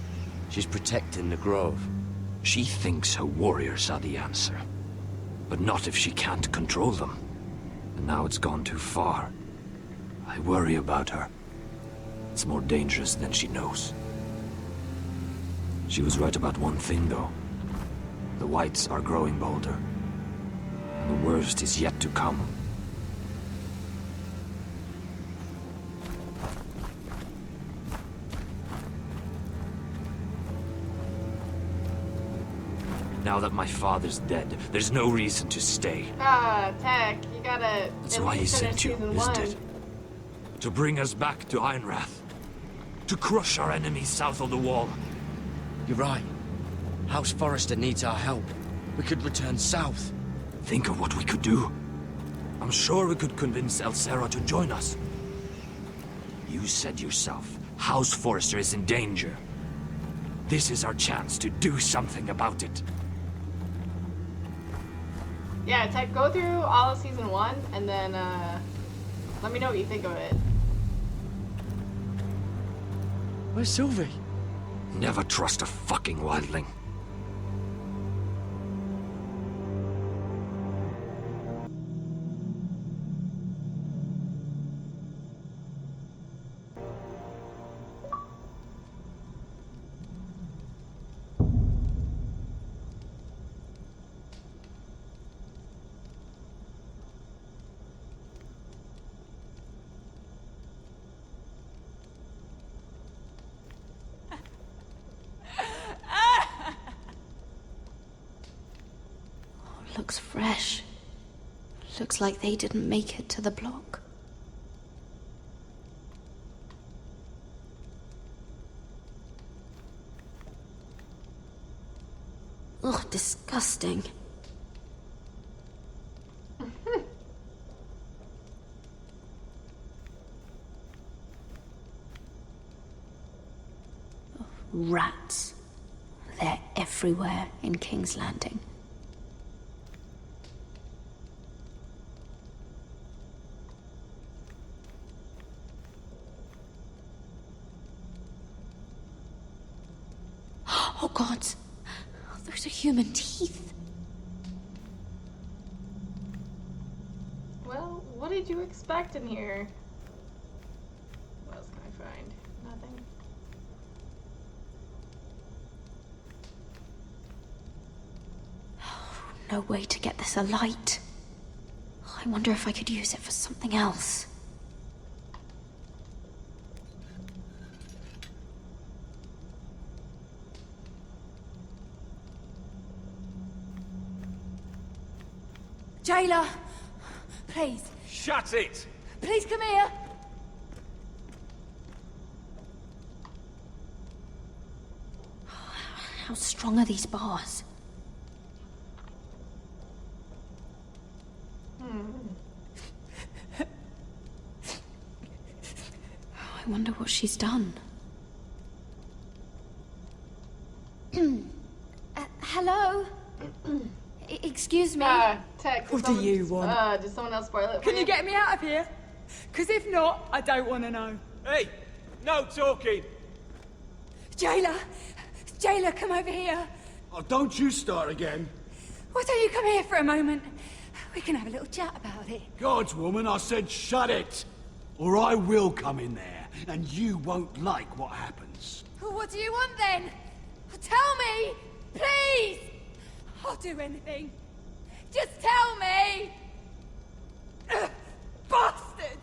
She's protecting the grove. She thinks her warriors are the answer. But not if she can't control them. And now it's gone too far. I worry about her. It's more dangerous than she knows. She was right about one thing, though. The Whites are growing bolder. And the worst is yet to come. Now that my father's dead, there's no reason to stay. Ah, Tech, you gotta. That's at why he least finish sent you, season isn't one. it? To bring us back to Ironrath. To crush our enemies south of the wall. You're right. House Forrester needs our help. We could return south. Think of what we could do. I'm sure we could convince Elsera to join us. You said yourself, House Forrester is in danger. This is our chance to do something about it. Yeah, Tech, go through all of season one, and then let me know what you think of it. Where's Sylvie? Never trust a fucking wildling. Looks fresh. Looks like they didn't make it to the block. Oh, disgusting. Rats. They're everywhere in King's Landing. Oh God, those are human teeth. Well, what did you expect in here? What else can I find? Nothing. No way to get this alight. I wonder if I could use it for something else. Jailer! Please. Shut it! Please come here! How strong are these bars? I wonder what she's done. Hello? Excuse me? Text. What do you want? Did someone else spoil it for Can you get me out of here? Because if not, I don't want to know. Hey! No talking! Jailer! Jailer, come over here. Oh, don't you start again. Why don't you come here for a moment? We can have a little chat about it. Gods, woman, I said shut it! Or I will come in there, and you won't like what happens. Well, what do you want then? Tell me! Please! I'll do anything. Just tell me! Ugh, bastard!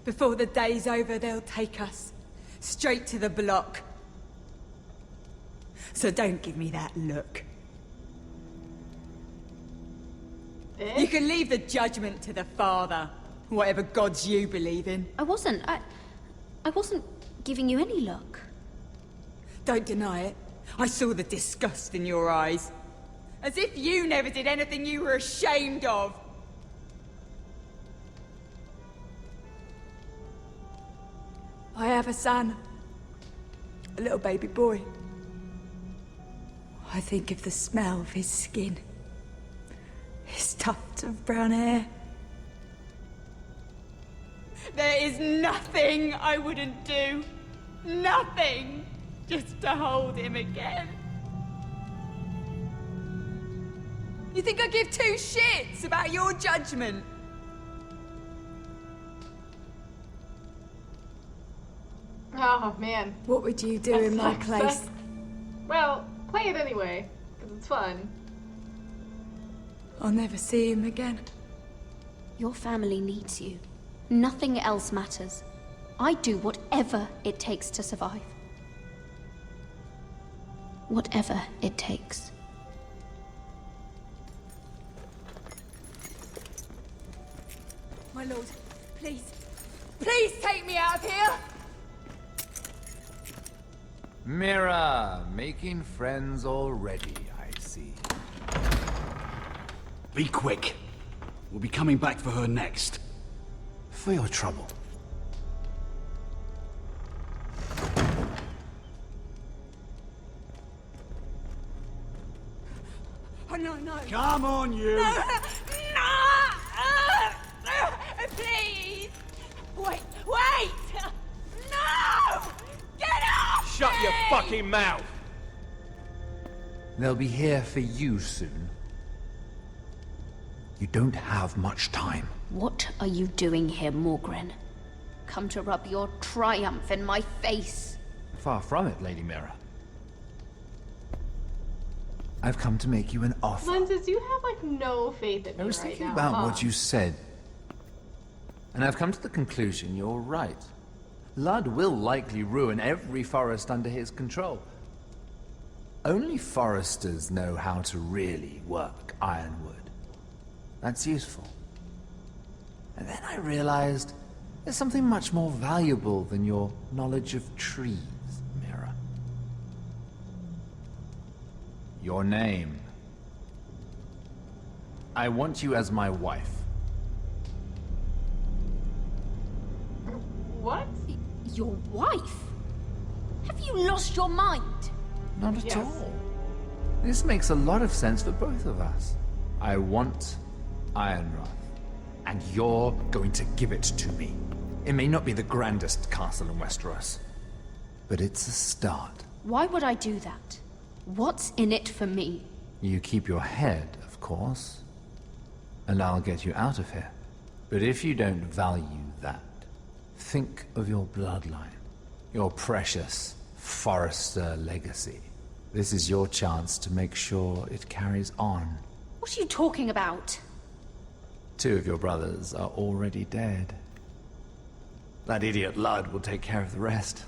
Before the day's over, they'll take us. Straight to the block. So don't give me that look. You can leave the judgment to the Father. Whatever gods you believe in. I wasn't giving you any look. Don't deny it. I saw the disgust in your eyes. As if you never did anything you were ashamed of. I have a son. A little baby boy. I think of the smell of his skin. His tuft of brown hair. There is nothing I wouldn't do. Nothing. Just to hold him again. You think I give two shits about your judgment? Oh, man. What would you do in my place? Well, play it anyway, because it's fun. I'll never see him again. Your family needs you. Nothing else matters. I do whatever it takes to survive. Whatever it takes. My lord, please. Please take me out of here! Mira, making friends already, I see. Be quick. We'll be coming back for her next. For your trouble. Oh, no, no. Come on, you! No! Please! Wait! Wait! No! Get off! Shut your fucking mouth! They'll be here for you soon. You don't have much time. What are you doing here, Morgren? Come to rub your triumph in my face. Far from it, Lady Mira. I've come to make you an offer. Lenses, you have like no faith in me I was right thinking now, about huh? what you said. And I've come to the conclusion you're right. Ludd will likely ruin every forest under his control. Only foresters know how to really work ironwood. That's useful. And then I realized there's something much more valuable than your knowledge of trees, Mira. Your name. I want you as my wife. What? Your wife? Have you lost your mind? Not at all. This makes a lot of sense for both of us. I want Ironrath, and you're going to give it to me. It may not be the grandest castle in Westeros, but it's a start. Why would I do that? What's in it for me? You keep your head, of course, and I'll get you out of here. But if you don't value that, think of your bloodline, your precious Forrester legacy. This is your chance to make sure it carries on. What are you talking about? 2 of your brothers are already dead. That idiot Ludd will take care of the rest.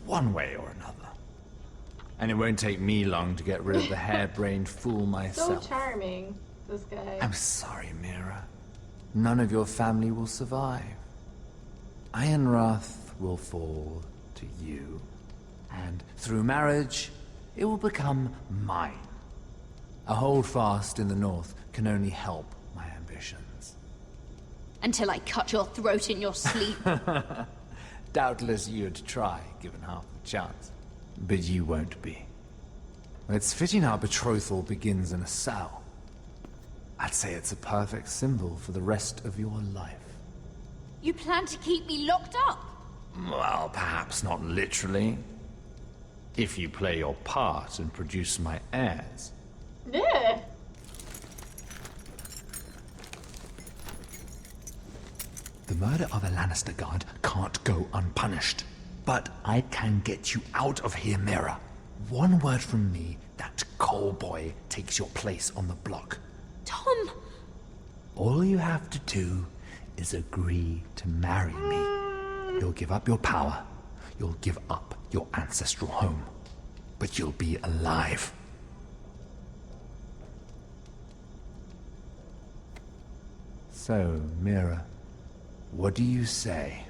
One way or another. And it won't take me long to get rid of the harebrained fool myself. So charming, this guy. I'm sorry, Mira. None of your family will survive. Ironrath will fall to you. And through marriage, it will become mine. A holdfast in the north can only help my ambitions. Until I cut your throat in your sleep. Doubtless you'd try, given half the chance. But you won't be. It's fitting our betrothal begins in a cell. I'd say it's a perfect symbol for the rest of your life. You plan to keep me locked up? Well, perhaps not literally. If you play your part and produce my heirs. Yeah. The murder of a Lannister guard can't go unpunished. But I can get you out of here, Mira. One word from me, that coal boy takes your place on the block. Tom! All you have to do is agree to marry me. You'll give up your power. You'll give up your ancestral home. But you'll be alive. So, Mira, what do you say?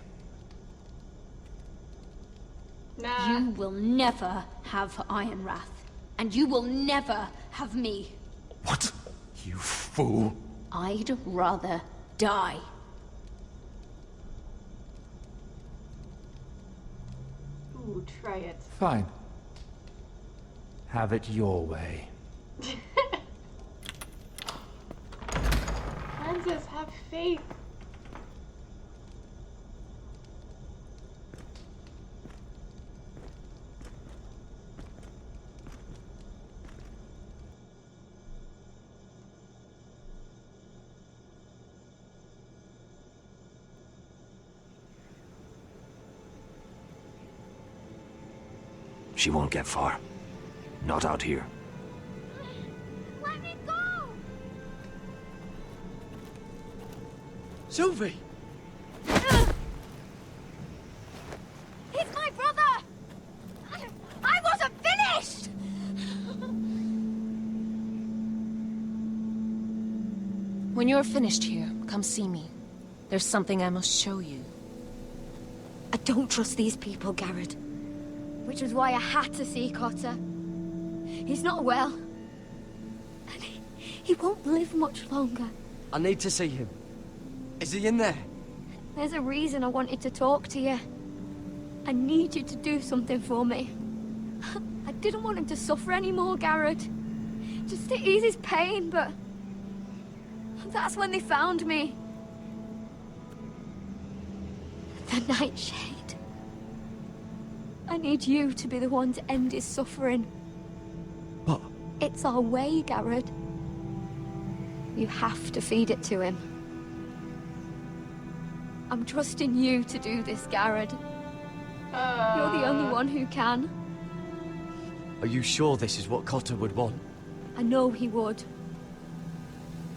Nah. You will never have Ironrath. And you will never have me. What? You fool. I'd rather die. Ooh, try it. Fine. Have it your way. Francis, have faith. She won't get far. Not out here. Let me go! Sylvie! He's my brother! I wasn't finished! When you're finished here, come see me. There's something I must show you. I don't trust these people, Garrett. Which was why I had to see Cotter. He's not well. And he won't live much longer. I need to see him. Is he in there? There's a reason I wanted to talk to you. I need you to do something for me. I didn't want him to suffer anymore, Garrett. Just to ease his pain, but... that's when they found me. The Nightshade. I need you to be the one to end his suffering. What? It's our way, Garrett. You have to feed it to him. I'm trusting you to do this, Garrett. You're the only one who can. Are you sure this is what Cotter would want? I know he would.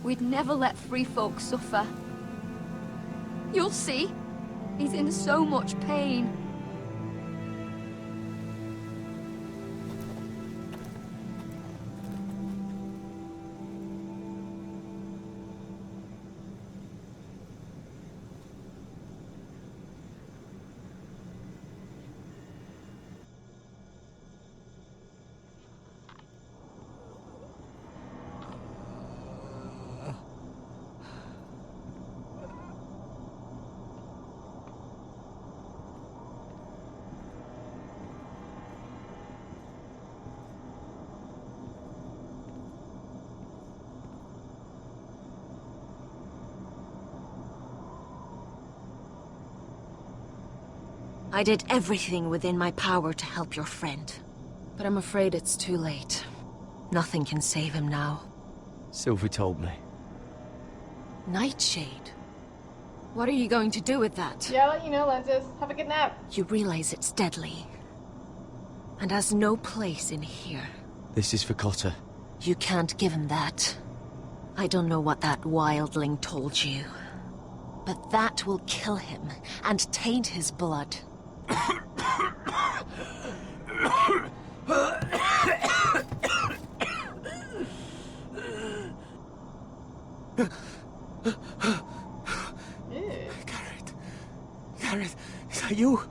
We'd never let free folk suffer. You'll see. He's in so much pain. I did everything within my power to help your friend. But I'm afraid it's too late. Nothing can save him now. Sylvie told me. Nightshade? What are you going to do with that? Yeah, I'll let you know, Lenses. Have a good nap. You realize it's deadly. And has no place in here. This is for Cotter. You can't give him that. I don't know what that wildling told you. But that will kill him and taint his blood. Gareth, is that you?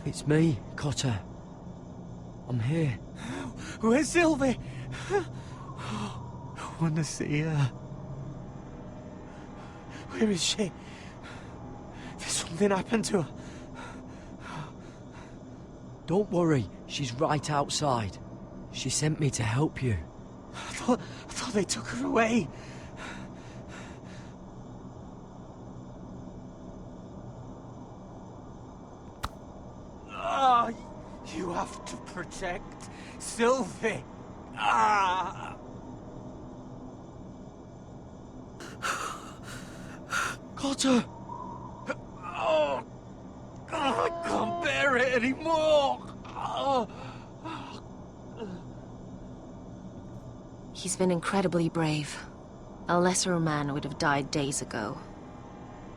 It's me, Cotter. I'm here. Where's Sylvie? I want to see her. Where is she? Did something happen to her? Don't worry, she's right outside. She sent me to help you. I thought they took her away. Ah, you have to protect Sylvie. Ah. Cotter! Oh, I can't bear it anymore. Oh. He's been incredibly brave. A lesser man would have died days ago.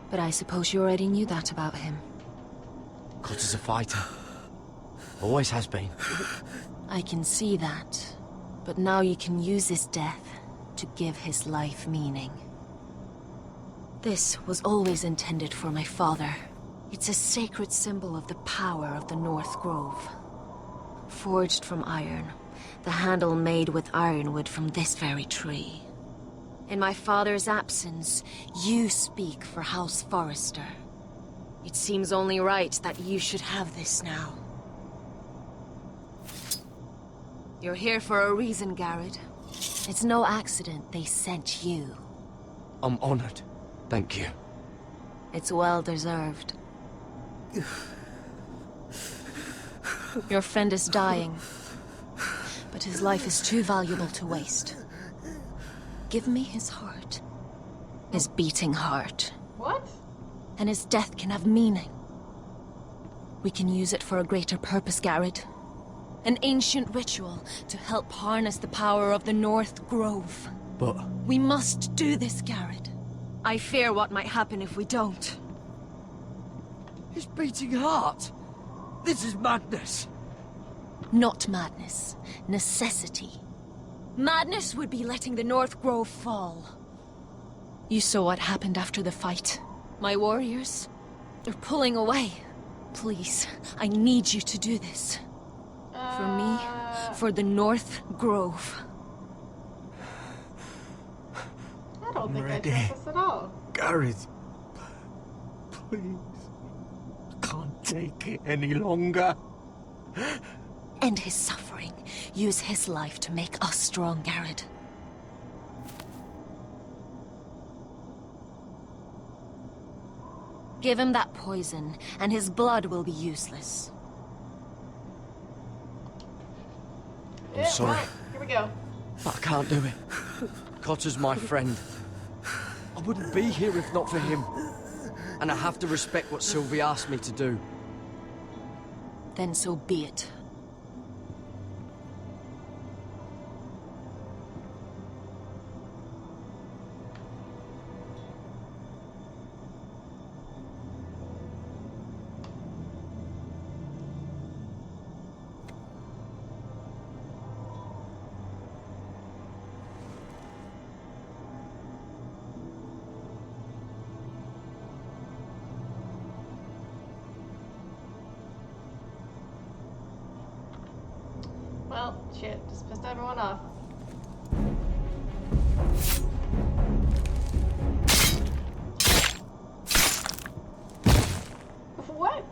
But I suppose you already knew that about him. Cotter's a fighter. Always has been. I can see that. But now you can use his death to give his life meaning. This was always intended for my father. It's a sacred symbol of the power of the North Grove. Forged from iron, the handle made with ironwood from this very tree. In my father's absence, you speak for House Forrester. It seems only right that you should have this now. You're here for a reason, Garrett. It's no accident they sent you. I'm honored. Thank you. It's well deserved. Your friend is dying, but his life is too valuable to waste. Give me his heart. His beating heart. What? And his death can have meaning. We can use it for a greater purpose, Garrett. An ancient ritual to help harness the power of the North Grove. But... we must do this, Garrett. I fear what might happen if we don't. His beating heart? This is madness. Not madness. Necessity. Madness would be letting the North Grove fall. You saw what happened after the fight. My warriors, they're pulling away. Please, I need you to do this. For me, for the North Grove. I don't think ready. I trust this at all. Gareth, please. I can't take it any longer. End his suffering. Use his life to make us strong, Garrett. Give him that poison, and his blood will be useless. I'm sorry. Right, here we go. But I can't do it. Cotter's my friend. I wouldn't be here if not for him. And I have to respect what Sylvie asked me to do. Then so be it. Well, shit, just pissed everyone off. What?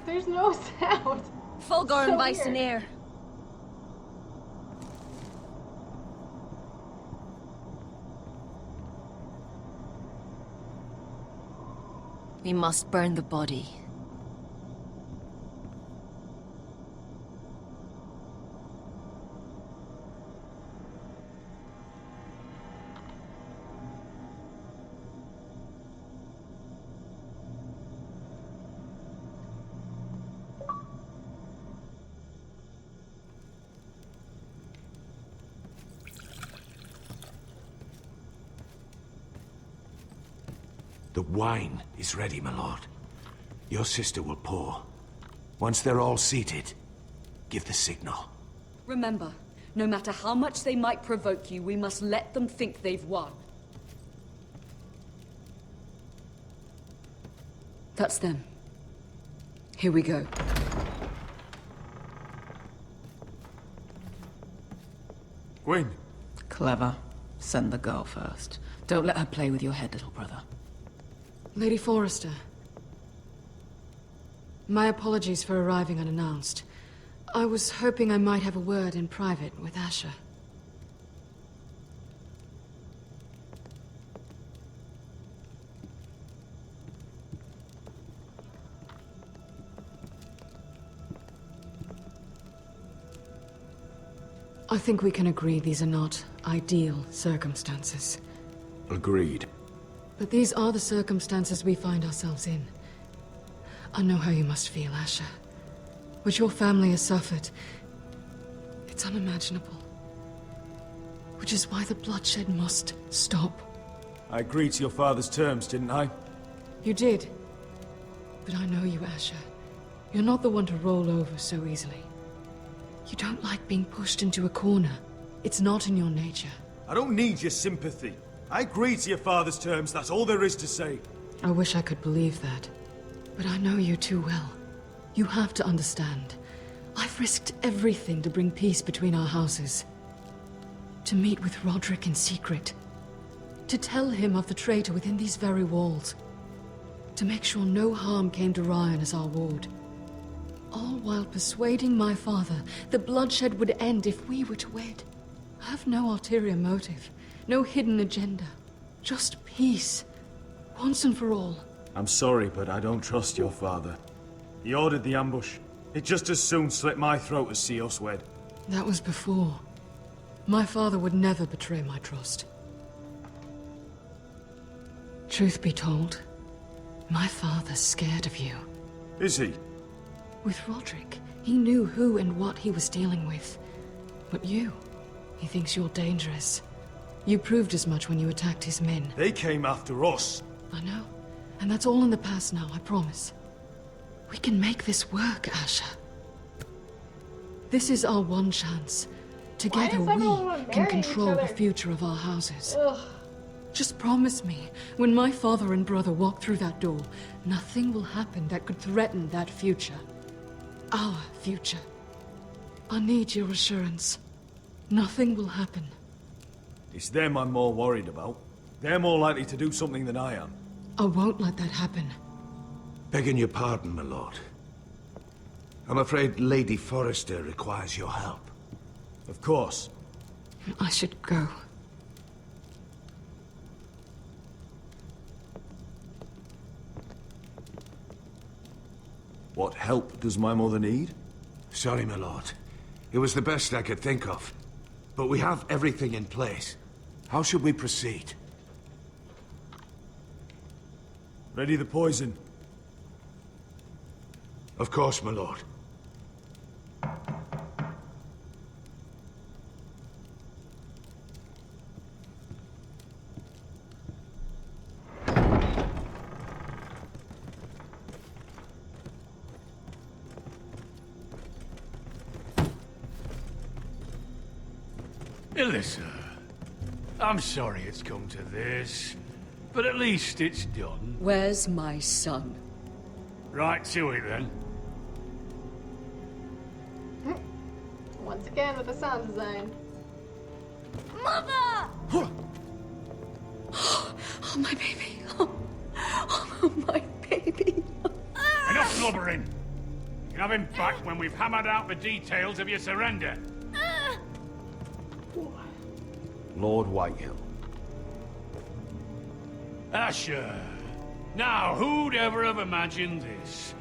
There's no sound. Fulgor and Bison weird. Air. We must burn the body. The wine is ready, my lord. Your sister will pour. Once they're all seated, give the signal. Remember, no matter how much they might provoke you, we must let them think they've won. That's them. Here we go. Gwyn. Clever. Send the girl first. Don't let her play with your head, little brother. Lady Forrester. My apologies for arriving unannounced. I was hoping I might have a word in private with Asher. I think we can agree these are not ideal circumstances. Agreed. But these are the circumstances we find ourselves in. I know how you must feel, Asher. What your family has suffered, it's unimaginable. Which is why the bloodshed must stop. I agreed to your father's terms, didn't I? You did. But I know you, Asher. You're not the one to roll over so easily. You don't like being pushed into a corner. It's not in your nature. I don't need your sympathy. I agreed to your father's terms, that's all there is to say. I wish I could believe that. But I know you too well. You have to understand. I've risked everything to bring peace between our houses. To meet with Roderick in secret. To tell him of the traitor within these very walls. To make sure no harm came to Ryan as our ward. All while persuading my father that bloodshed would end if we were to wed. I have no ulterior motive, no hidden agenda. Just peace, once and for all. I'm sorry, but I don't trust your father. He ordered the ambush. He'd just as soon slit my throat as see us wed. That was before. My father would never betray my trust. Truth be told, my father's scared of you. Is he? With Roderick, he knew who and what he was dealing with. But you, he thinks you're dangerous. You proved as much when you attacked his men. They came after us. I know. And that's all in the past now, I promise. We can make this work, Asher. This is our one chance. Together we can control the future of our houses. Ugh. Just promise me, when my father and brother walk through that door, nothing will happen that could threaten that future. Our future. I need your assurance. Nothing will happen. It's them I'm more worried about. They're more likely to do something than I am. I won't let that happen. Begging your pardon, my lord. I'm afraid Lady Forrester requires your help. Of course. I should go. What help does my mother need? Sorry, my lord. It was the best I could think of. But we have everything in place. How should we proceed? Ready the poison? Of course, my lord. Alyssa, I'm sorry it's come to this, but at least it's done. Where's my son? Right to it then. Once again with the sound design. Mother! Oh, my baby. Oh, my baby. Enough blubbering. You can have him back when we've hammered out the details of your surrender. Lord Whitehill. Asher. Now, who'd ever have imagined this?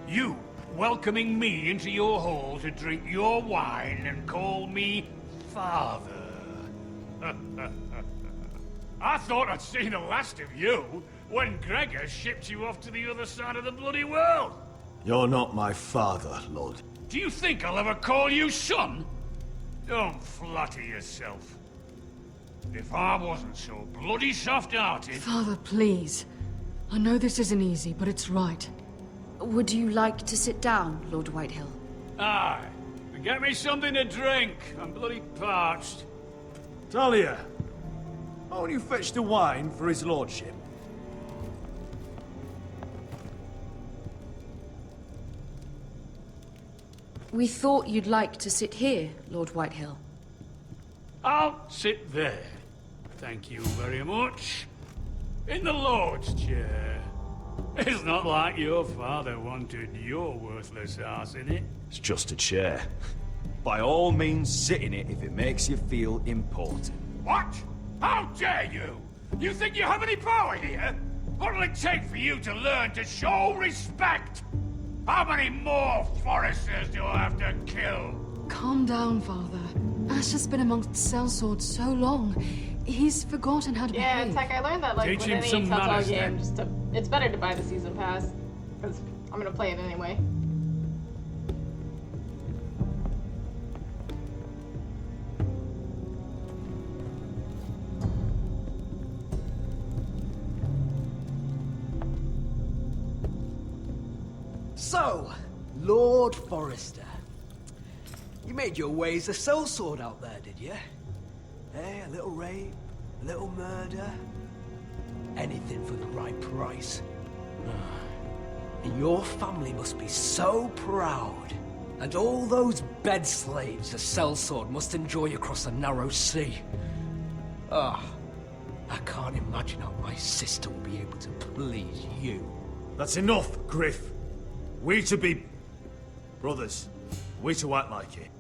You welcoming me into your hall to drink your wine and call me father. I thought I'd seen the last of you when Gregor shipped you off to the other side of the bloody world. You're not my father, Lord. Do you think I'll ever call you son? Don't flatter yourself. If I wasn't so bloody soft-hearted... Father, please. I know this isn't easy, but it's right. Would you like to sit down, Lord Whitehill? Aye. Get me something to drink. I'm bloody parched. Talia, won't you fetch the wine for his lordship? We thought you'd like to sit here, Lord Whitehill. I'll sit there. Thank you very much. In the Lord's chair. It's not like your father wanted your worthless ass in it. It's just a chair. By all means, sit in it if it makes you feel important. What? How dare you? You think you have any power here? What'll it take for you to learn to show respect? How many more Foresters do I have to kill? Calm down, Father. Ash has been amongst sellswords so long. He's forgotten how to behave. Yeah, Tech, I learned that, like, Teach with him any some Telltale manners, game, then. it's better to buy the season pass. Because I'm gonna play it anyway. So, Lord Forrester. You made your way as a sellsword out there, did you? Eh, a little rape, a little murder. Anything for the right price. And your family must be so proud. And all those bed slaves a sellsword must enjoy across the narrow sea. Ah, I can't imagine how my sister will be able to please you. That's enough, Griff. We to be brothers. We to act like it.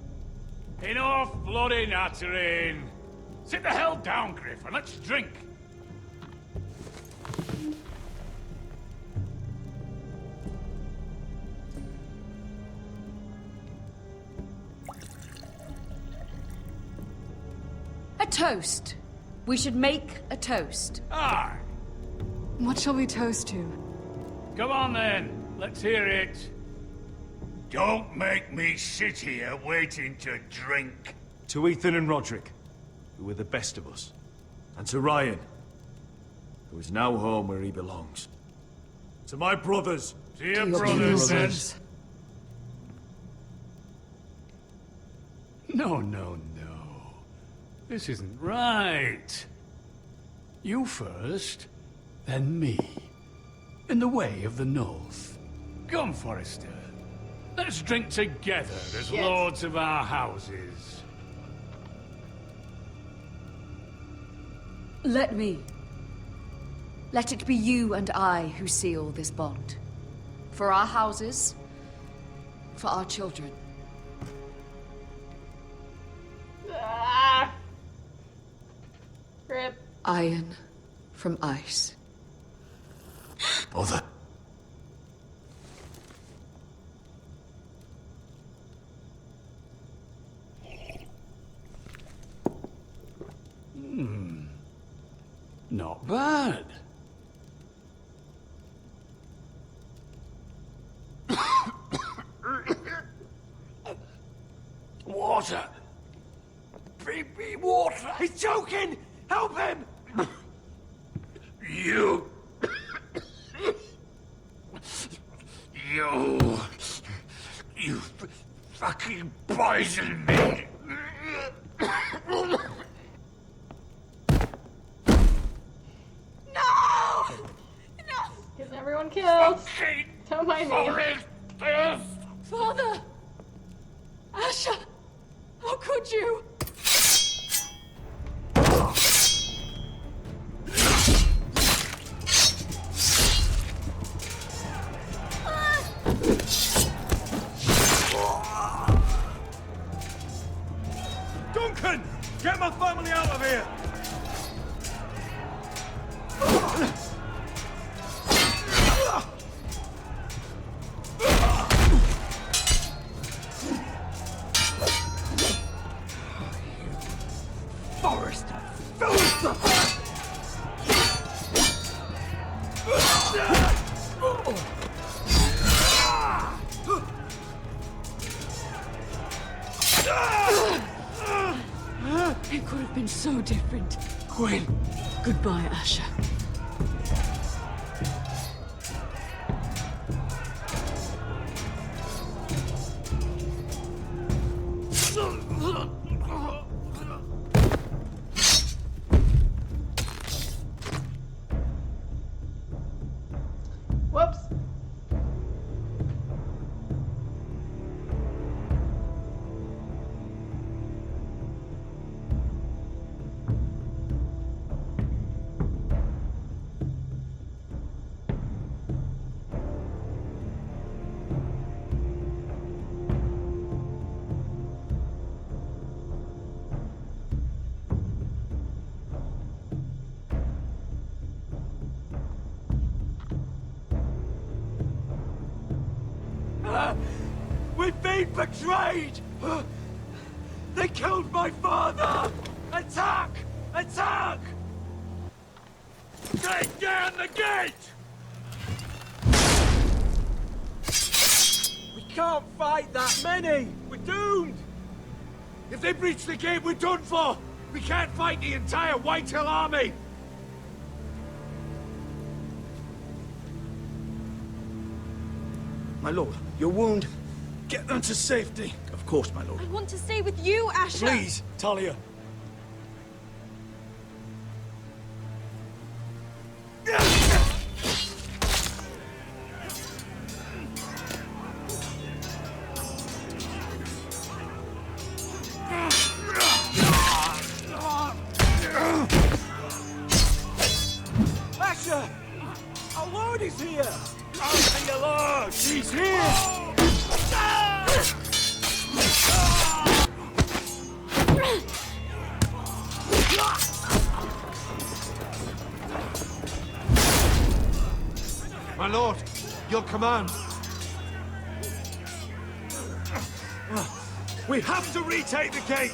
Enough bloody nattering. Sit the hell down, Griff, and let's drink. A toast. We should make a toast. Aye. What shall we toast to? Come on then. Let's hear it. Don't make me sit here waiting to drink. To Ethan and Roderick, who were the best of us. And to Ryan, who is now home where he belongs. To my brothers. To your brothers, then. No, no, no. This isn't right. You first, then me. In the way of the North. Come, Forrester. Let's drink together as lords of our houses. Let me. Let it be you and I who seal this bond. For our houses, for our children. Ah! Rip. Iron from ice. Bother. Not bad. Water. Bring me water. He's choking! Help him! You. You fucking poisoned me. Get everyone killed. Don't mind me. Father! Asher! How could you? Duncan! Get my family out of here! Forrester! Filth! It could have been so different. Quinn! Goodbye, Asher. We've been betrayed! They killed my father! Attack! Attack! Take down the gate! We can't fight that many! We're doomed! If they breach the gate, we're done for! We can't fight the entire Whitehill army! My lord, your wound? Get them to safety. Of course, my lord. I want to stay with you, Asher. Please, Talia. Asher! Our lord is here! Oh, your lord! He's here! My lord, your command. We have to retake the gate!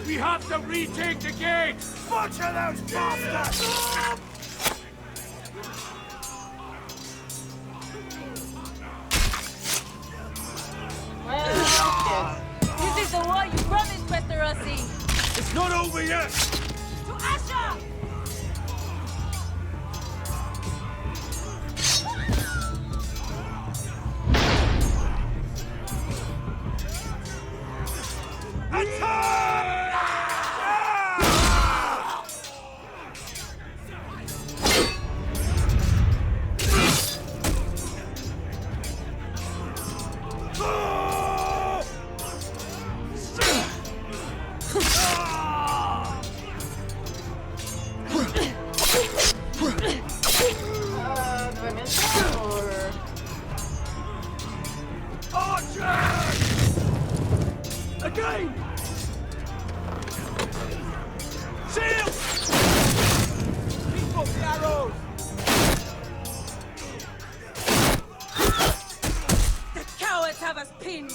We have to retake the gate! Butcher those bastards! This is the war you promised, Westerosi! It's not over yet! To Asher! Do I miss that, or...? Again! Shield! Keep up the arrows! The cowards have us pinned!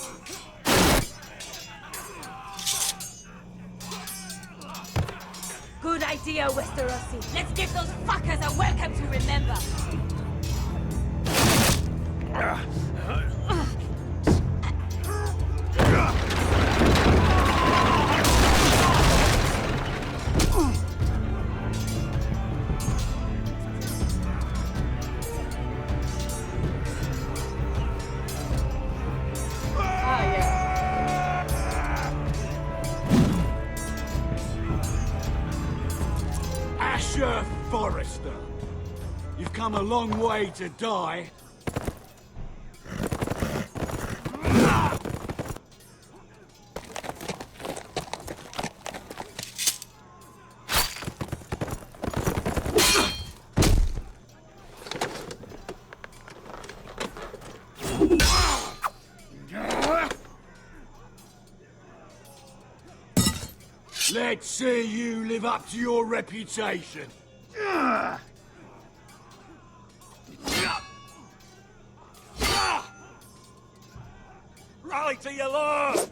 Good idea, Westerosi. Let's give those fuckers a welcome to remember. Asher Forrester, you've come a long way to die. Let's see you live up to your reputation. Rally to your lord!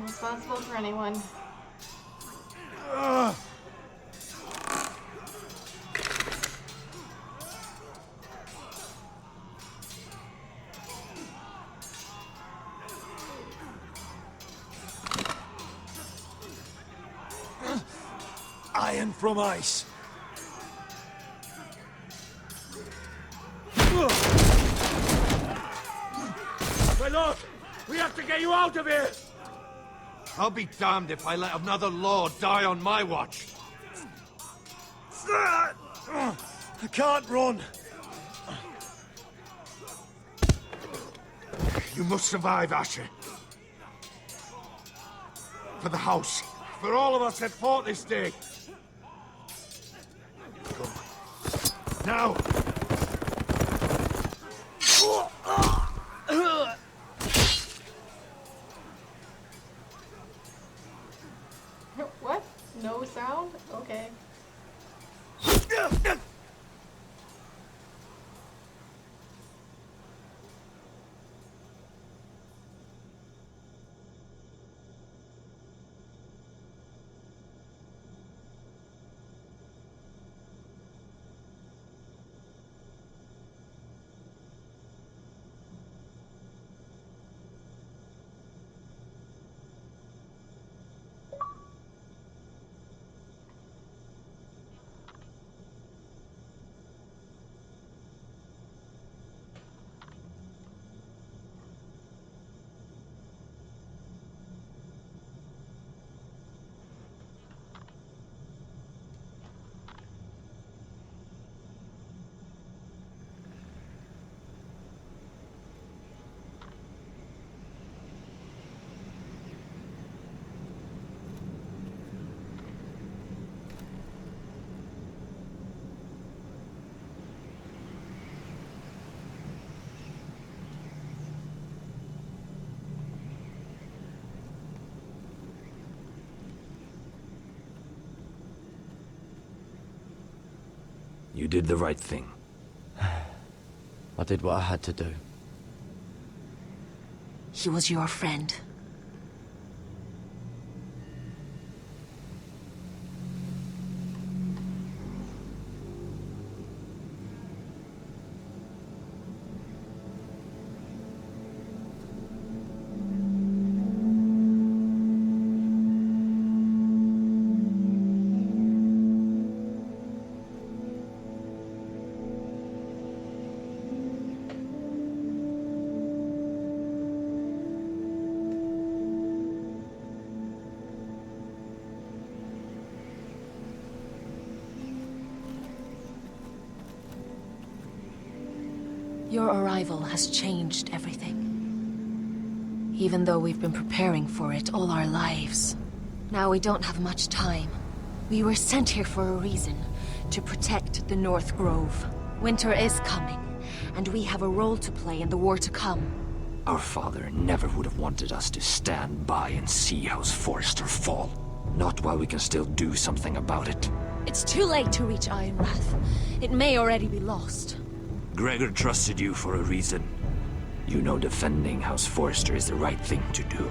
I'm responsible for anyone. Iron from ice. My lord, we have to get you out of here! I'll be damned if I let another lord die on my watch. I can't run. You must survive, Asher. For the house. For all of us that fought this day. Come. Now! What? No sound? Okay. You did the right thing. I did what I had to do. He was your friend. Your arrival has changed everything. Even though we've been preparing for it all our lives. Now we don't have much time. We were sent here for a reason. To protect the North Grove. Winter is coming, and we have a role to play in the war to come. Our father never would have wanted us to stand by and see House Forrester fall. Not while we can still do something about it. It's too late to reach Ironrath. It may already be lost. Gregor trusted you for a reason. You know defending House Forrester is the right thing to do.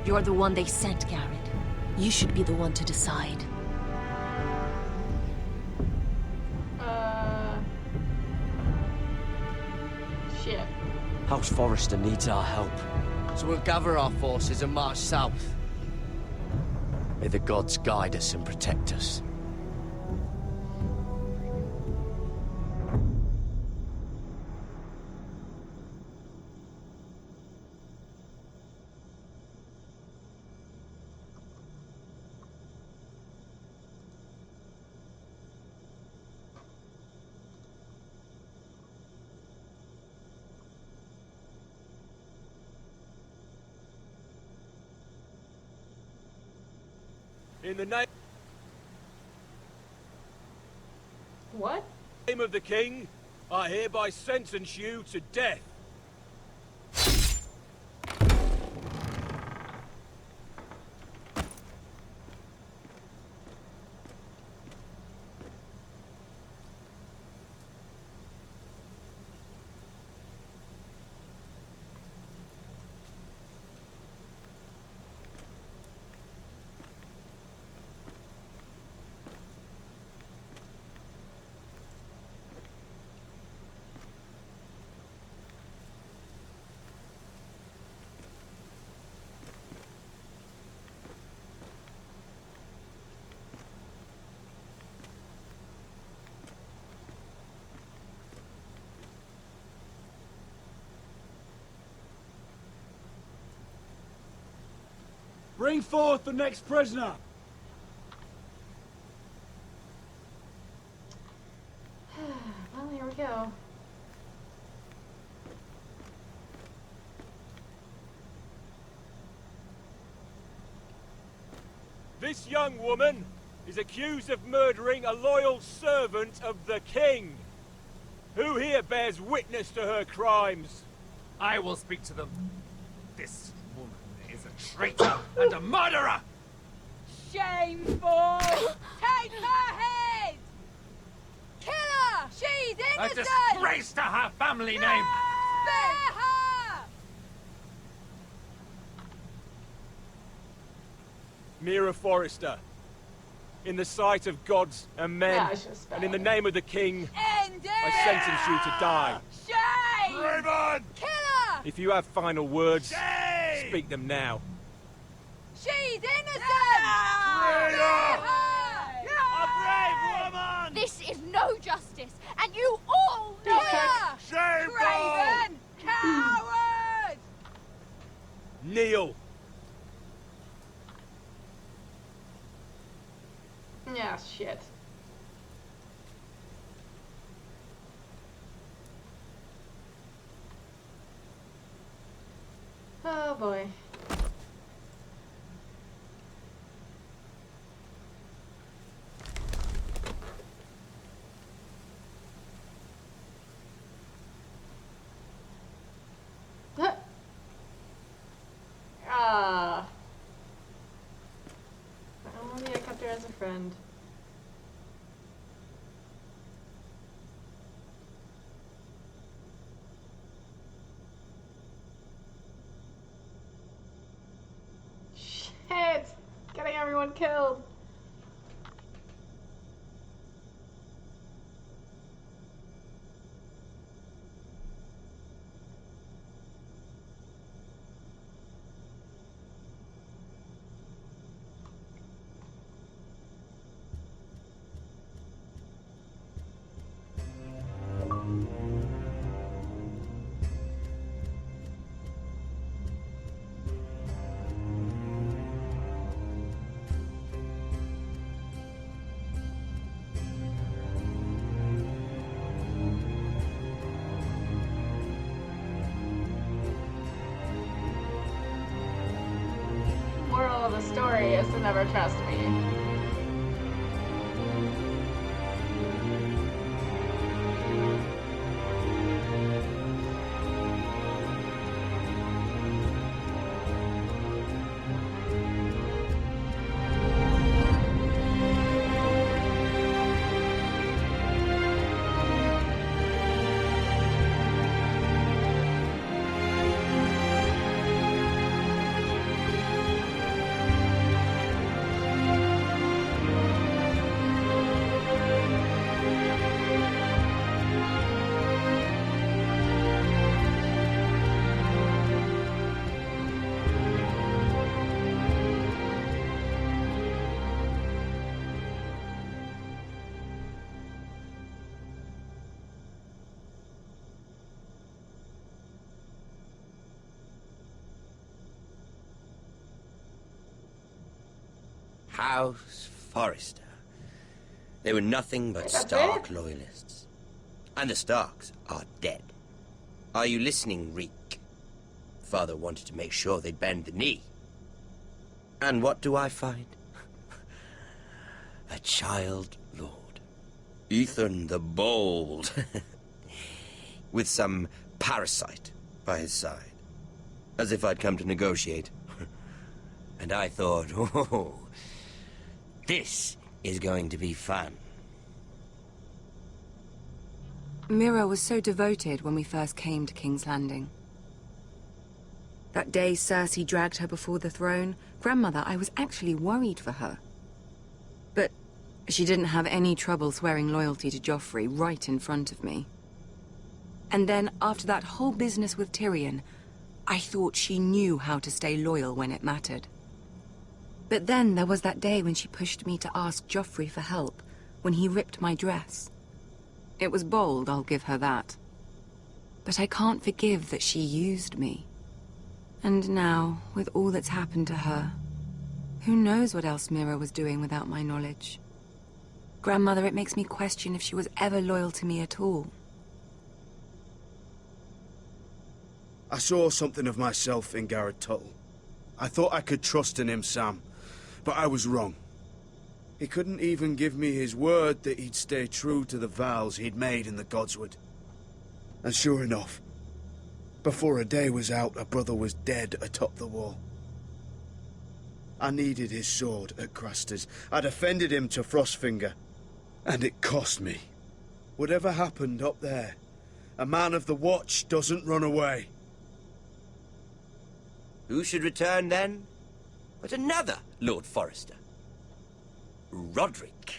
You're the one they sent, Garrett. You should be the one to decide. Shit. House Forrester needs our help. So we'll gather our forces and march south. May the gods guide us and protect us. In the name What? of the king, I hereby sentence you to death. Bring forth the next prisoner! Well, here we go. This young woman is accused of murdering a loyal servant of the king. Who here bears witness to her crimes? I will speak to them. This woman is a traitor and a murderer! Shameful! Take her head! Kill her! She's A innocent! disgrace to her family name! Spare her! Mira Forrester, in the sight of gods and men, Yeah, I should've spelled and in the it. name of the king, End it! I sentence you to die. Shame! Raven! Kill her! If you have final words, Shame! speak them now. She's innocent! Traitor! A brave woman! This is no justice, and you all know it! Shameful! Craven! Coward! Kneel. Yeah, shit. Oh boy. Only I kept her as a friend. Shit! Getting everyone killed. Moral of the story is to never trust me. House Forrester. They were nothing but That's Stark it? loyalists. And the Starks are dead. Are you listening, Reek? Father wanted to make sure they'd bend the knee. And what do I find? A child lord. Ethan the Bold. With some parasite by his side. As if I'd come to negotiate. And I thought, oh, this is going to be fun. Mira was so devoted when we first came to King's Landing. That day Cersei dragged her before the throne, Grandmother, I was actually worried for her. But she didn't have any trouble swearing loyalty to Joffrey right in front of me. And then, after that whole business with Tyrion, I thought she knew how to stay loyal when it mattered. But then there was that day when she pushed me to ask Joffrey for help, when he ripped my dress. It was bold, I'll give her that. But I can't forgive that she used me. And now, with all that's happened to her, Who knows what else Mira was doing without my knowledge? Grandmother, it makes me question if she was ever loyal to me at all. I saw something of myself in Garrett Tuttle. I thought I could trust in him, Sam, but I was wrong. He couldn't even give me his word that he'd stay true to the vows he'd made in the Godswood. And sure enough, before a day was out, a brother was dead atop the wall. I needed his sword at Craster's. I defended him to Frostfinger, and it cost me. Whatever happened up there, a man of the Watch doesn't run away. Who should return then? But another Lord Forrester. Roderick.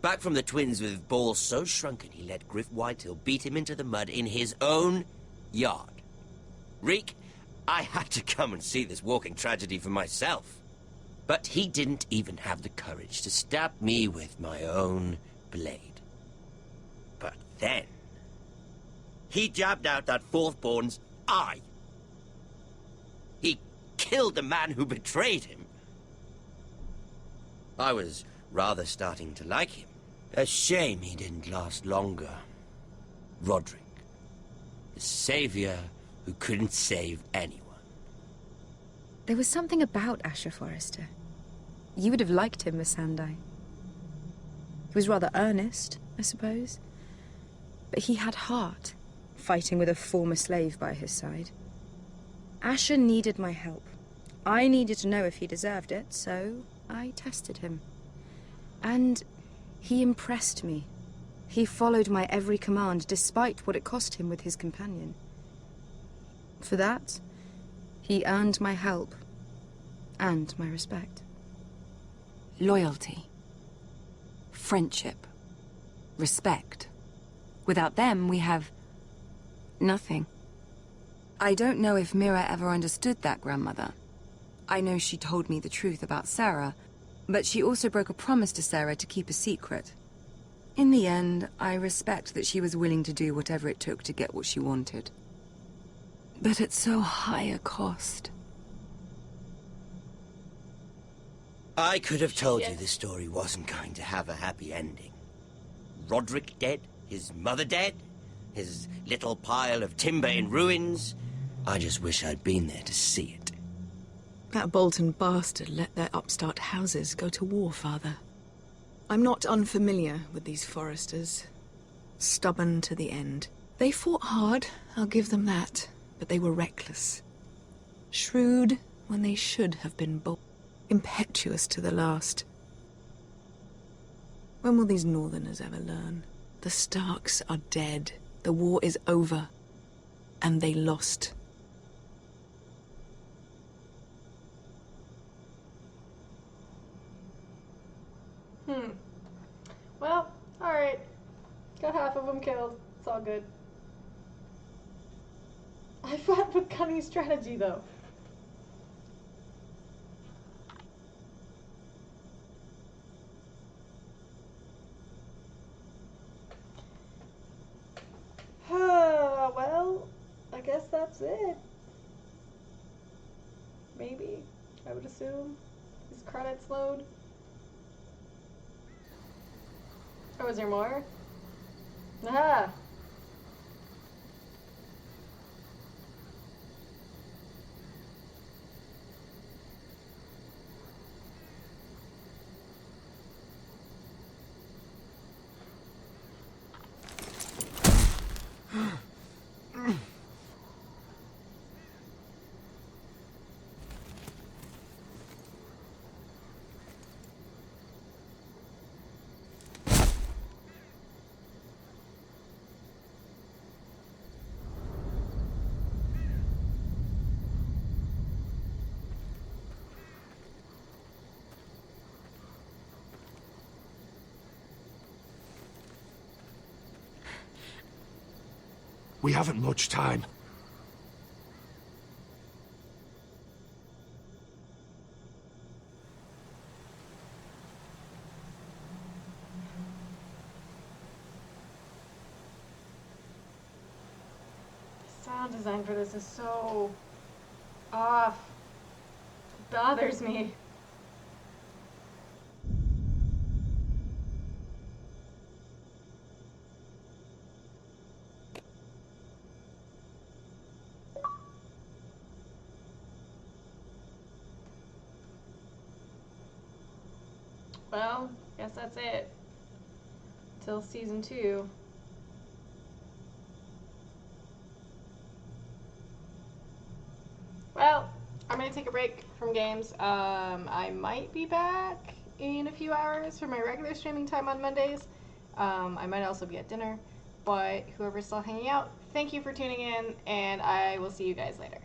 Back from the Twins with balls so shrunken he let Griff Whitehill beat him into the mud in his own yard. Reek, I had to come and see this walking tragedy for myself. But he didn't even have the courage to stab me with my own blade. But then, he jabbed out that fourth-born's eye. He killed the man who betrayed him. I was rather starting to like him. A shame he didn't last longer. Roderick, the savior who couldn't save anyone. There was something about Asher Forrester. You would have liked him, Miss Sandai. He was rather earnest, I suppose. But he had heart, fighting with a former slave by his side. Asher needed my help. I needed to know if he deserved it, so I tested him. And he impressed me. He followed my every command, despite what it cost him with his companion. For that, he earned my help and my respect. Loyalty, friendship, respect. Without them, we have nothing. I don't know if Mira ever understood that, Grandmother. I know she told me the truth about Sarah, but she also broke a promise to Sarah to keep a secret. In the end, I respect that she was willing to do whatever it took to get what she wanted. But at so high a cost. I could have told you this story wasn't going to have a happy ending. Roderick dead, his mother dead, his little pile of timber in ruins. I just wish I'd been there to see it. That Bolton bastard let their upstart houses go to war, Father. I'm not unfamiliar with these Forresters. Stubborn to the end. They fought hard, I'll give them that, but they were reckless. Shrewd when they should have been bold. Impetuous to the last. When will these Northerners ever learn? The Starks are dead. The war is over. And they lost. Well, alright. Got half of them killed. It's all good. I fought with cunning strategy, though. Well, I guess that's it. Maybe, I would assume. These credits load. Oh, is there more? Aha! We haven't much time. The sound design for this is so off. It bothers me. Well, guess that's it. Till season 2. Well, I'm gonna take a break from games. I might be back in a few hours for my regular streaming time on Mondays. I might also be at dinner, but whoever's still hanging out, thank you for tuning in, and I will see you guys later.